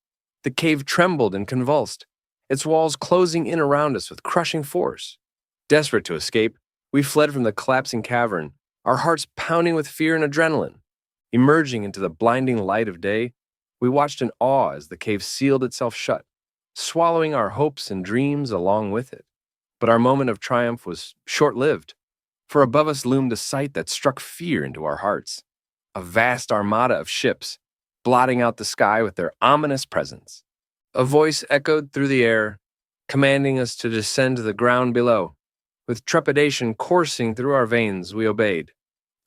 S1: The cave trembled and convulsed, its walls closing in around us with crushing force. Desperate to escape, we fled from the collapsing cavern, our hearts pounding with fear and adrenaline. Emerging into the blinding light of day, we watched in awe as the cave sealed itself shut, swallowing our hopes and dreams along with it. But our moment of triumph was short-lived, for above us loomed a sight that struck fear into our hearts. A vast armada of ships, blotting out the sky with their ominous presence. A voice echoed through the air, commanding us to descend to the ground below. With trepidation coursing through our veins, we obeyed,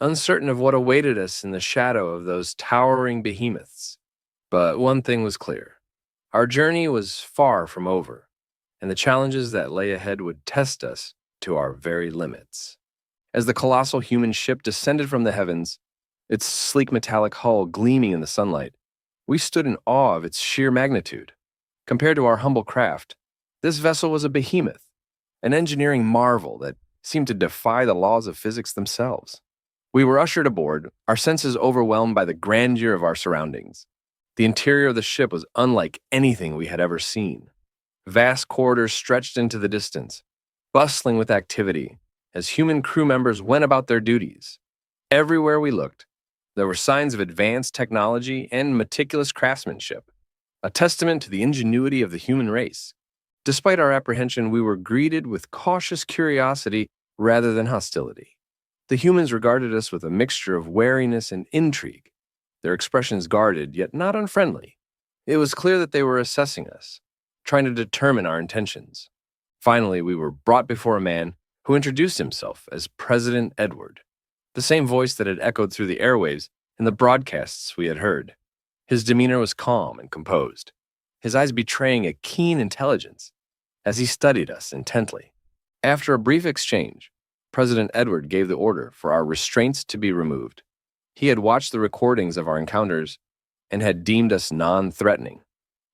S1: uncertain of what awaited us in the shadow of those towering behemoths. But one thing was clear. Our journey was far from over, and the challenges that lay ahead would test us to our very limits. As the colossal human ship descended from the heavens, its sleek metallic hull gleaming in the sunlight, we stood in awe of its sheer magnitude. Compared to our humble craft, this vessel was a behemoth, an engineering marvel that seemed to defy the laws of physics themselves. We were ushered aboard, our senses overwhelmed by the grandeur of our surroundings. The interior of the ship was unlike anything we had ever seen. Vast corridors stretched into the distance, bustling with activity as human crew members went about their duties. Everywhere we looked, there were signs of advanced technology and meticulous craftsmanship, a testament to the ingenuity of the human race. Despite our apprehension, we were greeted with cautious curiosity rather than hostility. The humans regarded us with a mixture of wariness and intrigue, their expressions guarded yet not unfriendly. It was clear that they were assessing us, trying to determine our intentions. Finally, we were brought before a man who introduced himself as President Edward, the same voice that had echoed through the airwaves in the broadcasts we had heard. His demeanor was calm and composed, his eyes betraying a keen intelligence as he studied us intently. After a brief exchange, President Edward gave the order for our restraints to be removed. He had watched the recordings of our encounters and had deemed us non-threatening,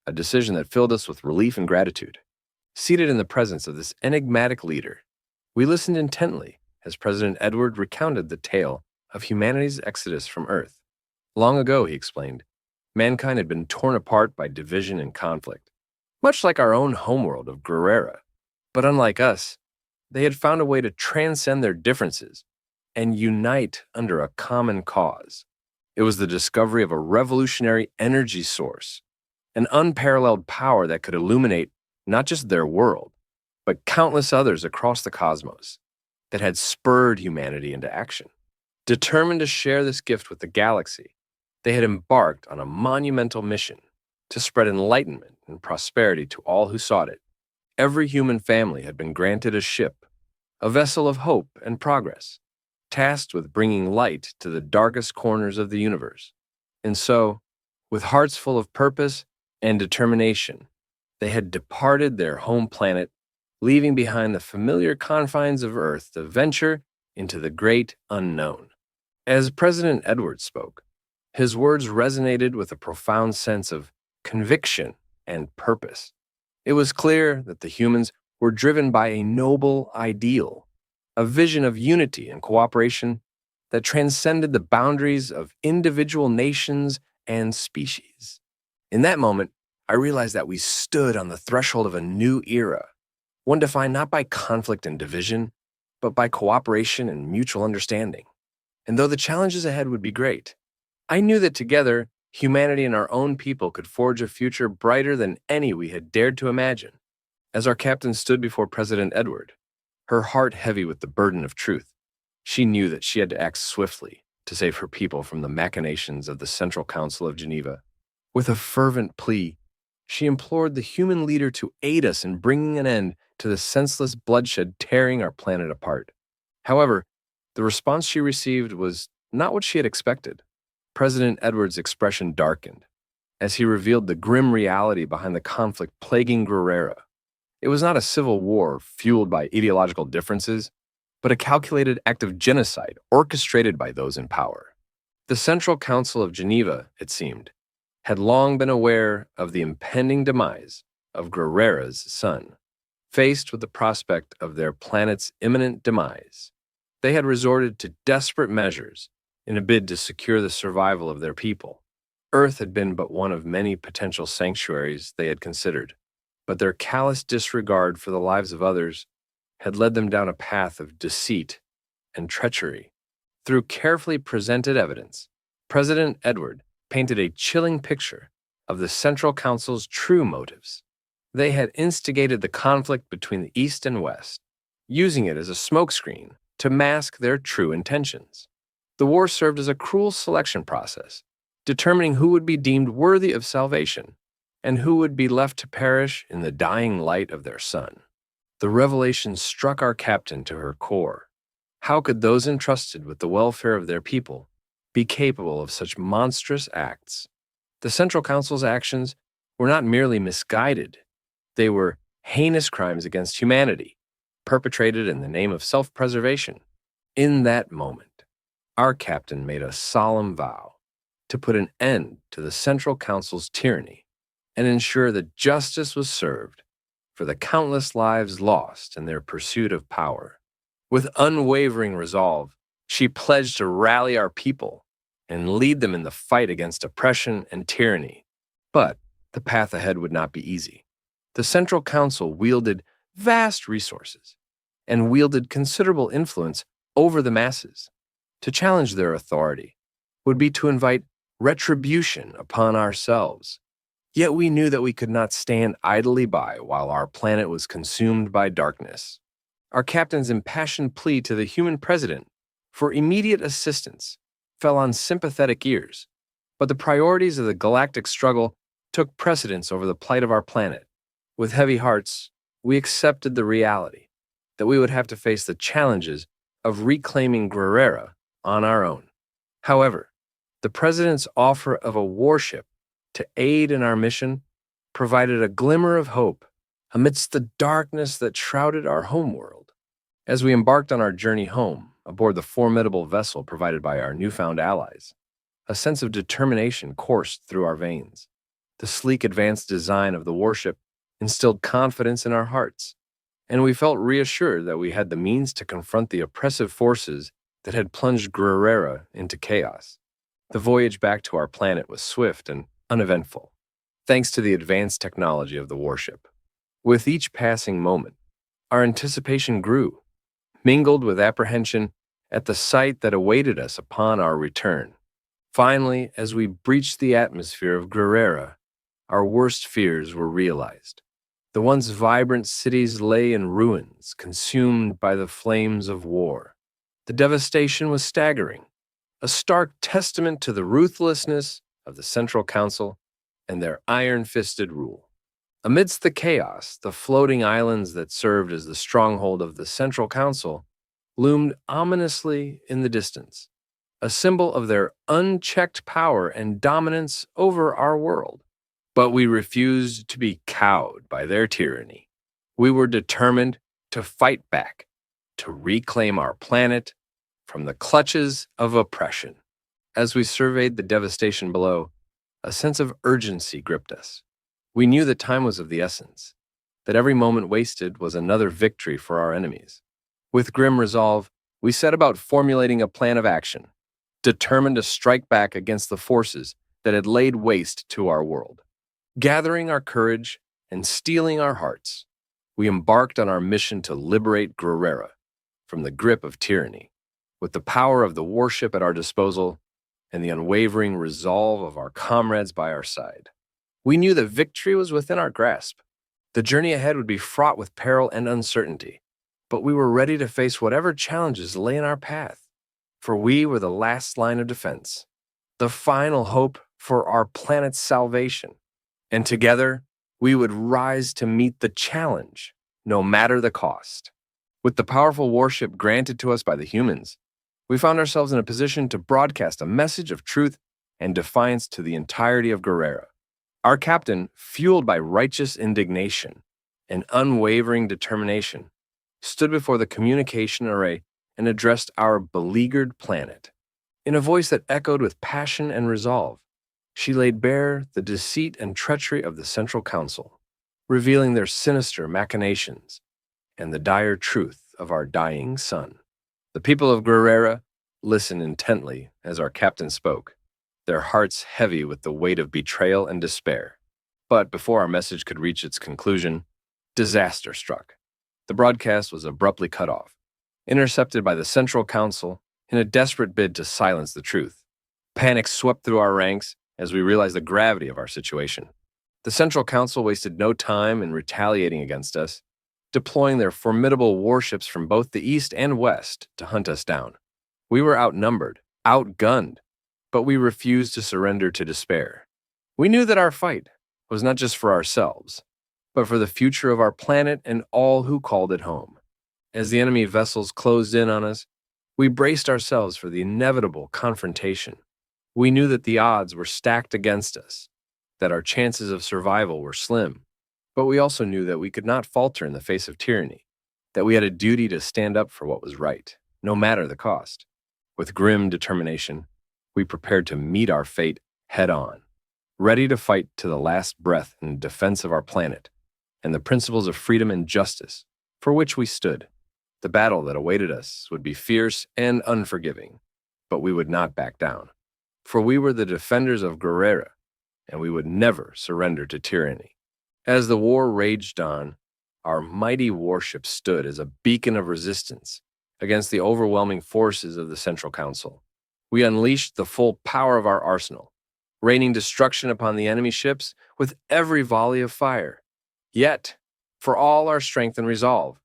S1: a decision that filled us with relief and gratitude. Seated in the presence of this enigmatic leader, we listened intently as President Edward recounted the tale of humanity's exodus from Earth. Long ago, he explained, mankind had been torn apart by division and conflict, much like our own homeworld of Guerrera. But unlike us, they had found a way to transcend their differences and unite under a common cause. It was the discovery of a revolutionary energy source, an unparalleled power that could illuminate not just their world, but countless others across the cosmos, that had spurred humanity into action. Determined to share this gift with the galaxy, they had embarked on a monumental mission to spread enlightenment and prosperity to all who sought it. Every human family had been granted a ship, a vessel of hope and progress, tasked with bringing light to the darkest corners of the universe. And so, with hearts full of purpose and determination, they had departed their home planet, leaving behind the familiar confines of Earth to venture into the great unknown. As President Edwards spoke, his words resonated with a profound sense of conviction and purpose. It was clear that the humans were driven by a noble ideal, a vision of unity and cooperation that transcended the boundaries of individual nations and species. In that moment, I realized that we stood on the threshold of a new era, one defined not by conflict and division, but by cooperation and mutual understanding. And though the challenges ahead would be great, I knew that together, humanity and our own people could forge a future brighter than any we had dared to imagine. As our captain stood before President Edward, her heart heavy with the burden of truth, she knew that she had to act swiftly to save her people from the machinations of the Central Council of Geneva. With a fervent plea, she implored the human leader to aid us in bringing an end to the senseless bloodshed tearing our planet apart. However, the response she received was not what she had expected. President Edward's expression darkened as he revealed the grim reality behind the conflict plaguing Guerrera. It was not a civil war fueled by ideological differences, but a calculated act of genocide orchestrated by those in power. The Central Council of Geneva, it seemed, had long been aware of the impending demise of Guerrera's son. Faced with the prospect of their planet's imminent demise, they had resorted to desperate measures in a bid to secure the survival of their people. Earth had been but one of many potential sanctuaries they had considered, but their callous disregard for the lives of others had led them down a path of deceit and treachery. Through carefully presented evidence, President Edward painted a chilling picture of the Central Council's true motives. They had instigated the conflict between the East and West, using it as a smokescreen to mask their true intentions. The war served as a cruel selection process, determining who would be deemed worthy of salvation and who would be left to perish in the dying light of their son. The revelation struck our captain to her core. How could those entrusted with the welfare of their people be capable of such monstrous acts? The Central Council's actions were not merely misguided, they were heinous crimes against humanity, perpetrated in the name of self-preservation. In that moment, our captain made a solemn vow to put an end to the Central Council's tyranny and ensure that justice was served for the countless lives lost in their pursuit of power. With unwavering resolve, she pledged to rally our people and lead them in the fight against oppression and tyranny. But the path ahead would not be easy. The Central Council wielded vast resources and wielded considerable influence over the masses. To challenge their authority would be to invite retribution upon ourselves. Yet we knew that we could not stand idly by while our planet was consumed by darkness. Our captain's impassioned plea to the human president for immediate assistance fell on sympathetic ears, but the priorities of the galactic struggle took precedence over the plight of our planet. With heavy hearts, we accepted the reality that we would have to face the challenges of reclaiming Guerrera on our own. However, the president's offer of a warship to aid in our mission provided a glimmer of hope amidst the darkness that shrouded our homeworld. As we embarked on our journey home aboard the formidable vessel provided by our newfound allies, a sense of determination coursed through our veins. The sleek advanced design of the warship instilled confidence in our hearts, and we felt reassured that we had the means to confront the oppressive forces that had plunged Guerrera into chaos. The voyage back to our planet was swift and uneventful, thanks to the advanced technology of the warship. With each passing moment, our anticipation grew, mingled with apprehension at the sight that awaited us upon our return. Finally, as we breached the atmosphere of Guerrera, our worst fears were realized. The once vibrant cities lay in ruins, consumed by the flames of war. The devastation was staggering, a stark testament to the ruthlessness of the Central Council and their iron-fisted rule. Amidst the chaos, the floating islands that served as the stronghold of the Central Council loomed ominously in the distance, a symbol of their unchecked power and dominance over our world. But we refused to be cowed by their tyranny. We were determined to fight back, to reclaim our planet from the clutches of oppression. As we surveyed the devastation below, a sense of urgency gripped us. We knew that time was of the essence, that every moment wasted was another victory for our enemies. With grim resolve, we set about formulating a plan of action, determined to strike back against the forces that had laid waste to our world. Gathering our courage and steeling our hearts, we embarked on our mission to liberate Guerrera from the grip of tyranny. With the power of the warship at our disposal and the unwavering resolve of our comrades by our side, we knew that victory was within our grasp. The journey ahead would be fraught with peril and uncertainty, but we were ready to face whatever challenges lay in our path, for we were the last line of defense, the final hope for our planet's salvation. And together, we would rise to meet the challenge, no matter the cost. With the powerful warship granted to us by the humans, we found ourselves in a position to broadcast a message of truth and defiance to the entirety of Guerrera. Our captain, fueled by righteous indignation and unwavering determination, stood before the communication array and addressed our beleaguered planet. In a voice that echoed with passion and resolve, she laid bare the deceit and treachery of the Central Council, revealing their sinister machinations and the dire truth of our dying sun. The people of Guerrera listened intently as our captain spoke, their hearts heavy with the weight of betrayal and despair. But before our message could reach its conclusion, disaster struck. The broadcast was abruptly cut off, intercepted by the Central Council in a desperate bid to silence the truth. Panic swept through our ranks as we realized the gravity of our situation. The Central Council wasted no time in retaliating against us, deploying their formidable warships from both the east and west to hunt us down. We were outnumbered, outgunned, but we refused to surrender to despair. We knew that our fight was not just for ourselves, but for the future of our planet and all who called it home. As the enemy vessels closed in on us, we braced ourselves for the inevitable confrontation. We knew that the odds were stacked against us, that our chances of survival were slim, but we also knew that we could not falter in the face of tyranny, that we had a duty to stand up for what was right, no matter the cost. With grim determination, we prepared to meet our fate head-on, ready to fight to the last breath in defense of our planet and the principles of freedom and justice for which we stood. The battle that awaited us would be fierce and unforgiving, but we would not back down, for we were the defenders of Guerrera, and we would never surrender to tyranny. As the war raged on, our mighty warship stood as a beacon of resistance against the overwhelming forces of the Central Council. We unleashed the full power of our arsenal, raining destruction upon the enemy ships with every volley of fire. Yet, for all our strength and resolve,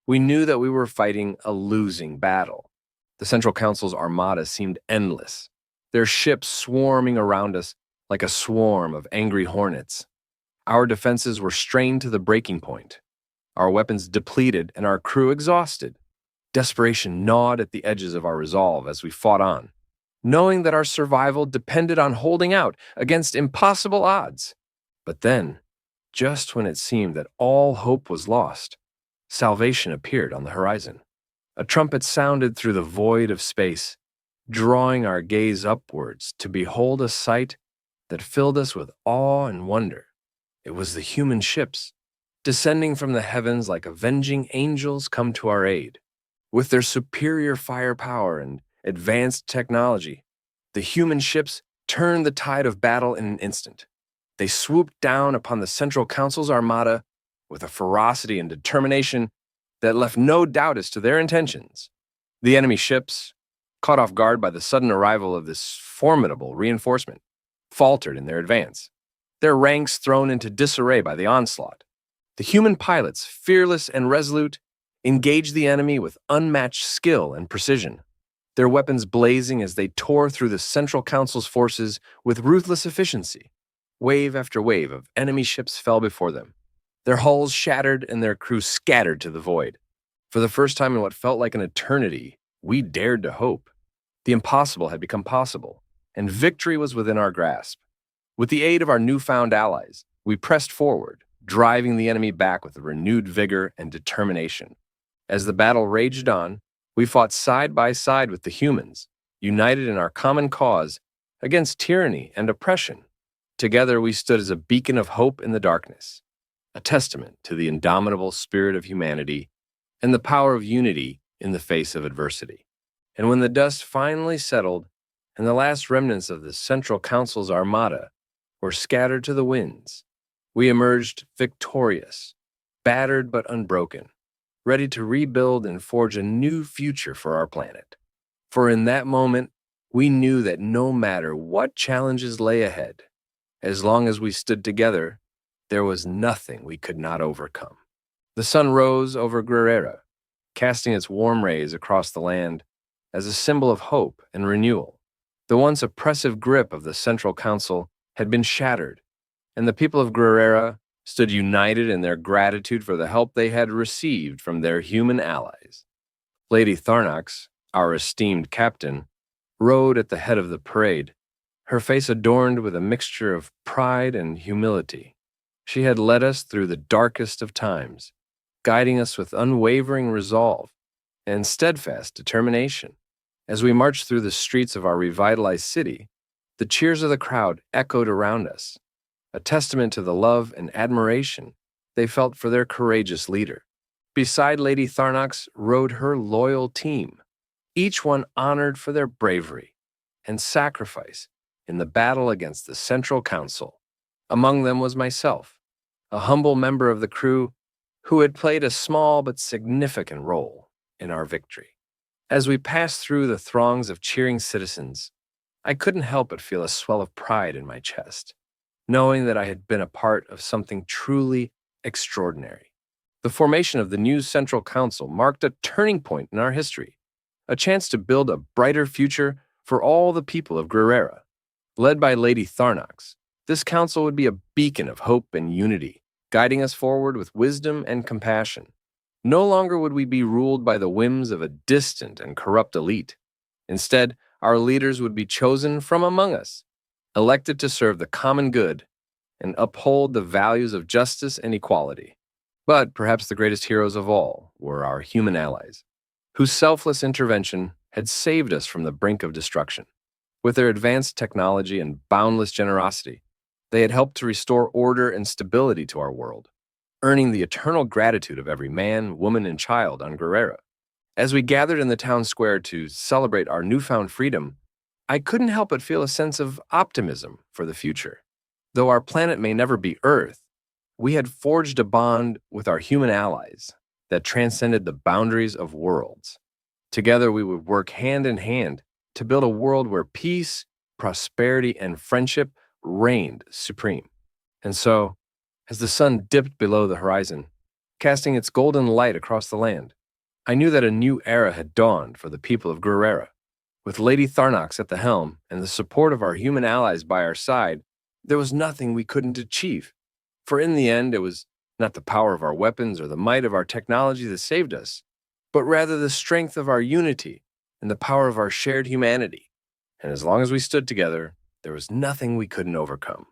S1: we knew that we were fighting a losing battle. The Central Council's armada seemed endless, their ships swarming around us like a swarm of angry hornets. Our defenses were strained to the breaking point, our weapons depleted and our crew exhausted. Desperation gnawed at the edges of our resolve as we fought on, knowing that our survival depended on holding out against impossible odds. But then, just when it seemed that all hope was lost, salvation appeared on the horizon. A trumpet sounded through the void of space, drawing our gaze upwards to behold a sight that filled us with awe and wonder. It was the human ships, descending from the heavens like avenging angels come to our aid. With their superior firepower and advanced technology, the human ships turned the tide of battle in an instant. They swooped down upon the Central Council's armada with a ferocity and determination that left no doubt as to their intentions. The enemy ships, caught off guard by the sudden arrival of this formidable reinforcement, faltered in their advance, their ranks thrown into disarray by the onslaught. The human pilots, fearless and resolute, engaged the enemy with unmatched skill and precision, their weapons blazing as they tore through the Central Council's forces with ruthless efficiency. Wave after wave of enemy ships fell before them, their hulls shattered and their crews scattered to the void. For the first time in what felt like an eternity, we dared to hope. The impossible had become possible, and victory was within our grasp. With the aid of our newfound allies, we pressed forward, driving the enemy back with a renewed vigor and determination. As the battle raged on, we fought side by side with the humans, united in our common cause against tyranny and oppression. Together we stood as a beacon of hope in the darkness, a testament to the indomitable spirit of humanity and the power of unity in the face of adversity. And when the dust finally settled and the last remnants of the Central Council's armada were scattered to the winds, we emerged victorious, battered but unbroken, ready to rebuild and forge a new future for our planet. For in that moment, we knew that no matter what challenges lay ahead, as long as we stood together, there was nothing we could not overcome. The sun rose over Guerrera, casting its warm rays across the land as a symbol of hope and renewal. The once oppressive grip of the Central Council had been shattered, and the people of Guerrera stood united in their gratitude for the help they had received from their human allies. Lady Tharnax, our esteemed captain, rode at the head of the parade, her face adorned with a mixture of pride and humility. She had led us through the darkest of times, guiding us with unwavering resolve and steadfast determination. As we marched through the streets of our revitalized city, the cheers of the crowd echoed around us, a testament to the love and admiration they felt for their courageous leader. Beside Lady Tharnax rode her loyal team, each one honored for their bravery and sacrifice in the battle against the Central Council. Among them was myself, a humble member of the crew who had played a small but significant role in our victory. As we passed through the throngs of cheering citizens, I couldn't help but feel a swell of pride in my chest, knowing that I had been a part of something truly extraordinary. The formation of the new Central Council marked a turning point in our history, a chance to build a brighter future for all the people of Guerrera. Led by Lady Tharnax, this council would be a beacon of hope and unity, guiding us forward with wisdom and compassion. No longer would we be ruled by the whims of a distant and corrupt elite. Instead, our leaders would be chosen from among us, elected to serve the common good and uphold the values of justice and equality. But perhaps the greatest heroes of all were our human allies, whose selfless intervention had saved us from the brink of destruction. With their advanced technology and boundless generosity, they had helped to restore order and stability to our world, earning the eternal gratitude of every man, woman, and child on Guerrera. As we gathered in the town square to celebrate our newfound freedom, I couldn't help but feel a sense of optimism for the future. Though our planet may never be Earth, we had forged a bond with our human allies that transcended the boundaries of worlds. Together, we would work hand in hand to build a world where peace, prosperity, and friendship reigned supreme. And so, as the sun dipped below the horizon, casting its golden light across the land, I knew that a new era had dawned for the people of Guerrera. With Lady Tharnax at the helm and the support of our human allies by our side, there was nothing we couldn't achieve. For in the end, it was not the power of our weapons or the might of our technology that saved us, but rather the strength of our unity and the power of our shared humanity. And as long as we stood together, there was nothing we couldn't overcome.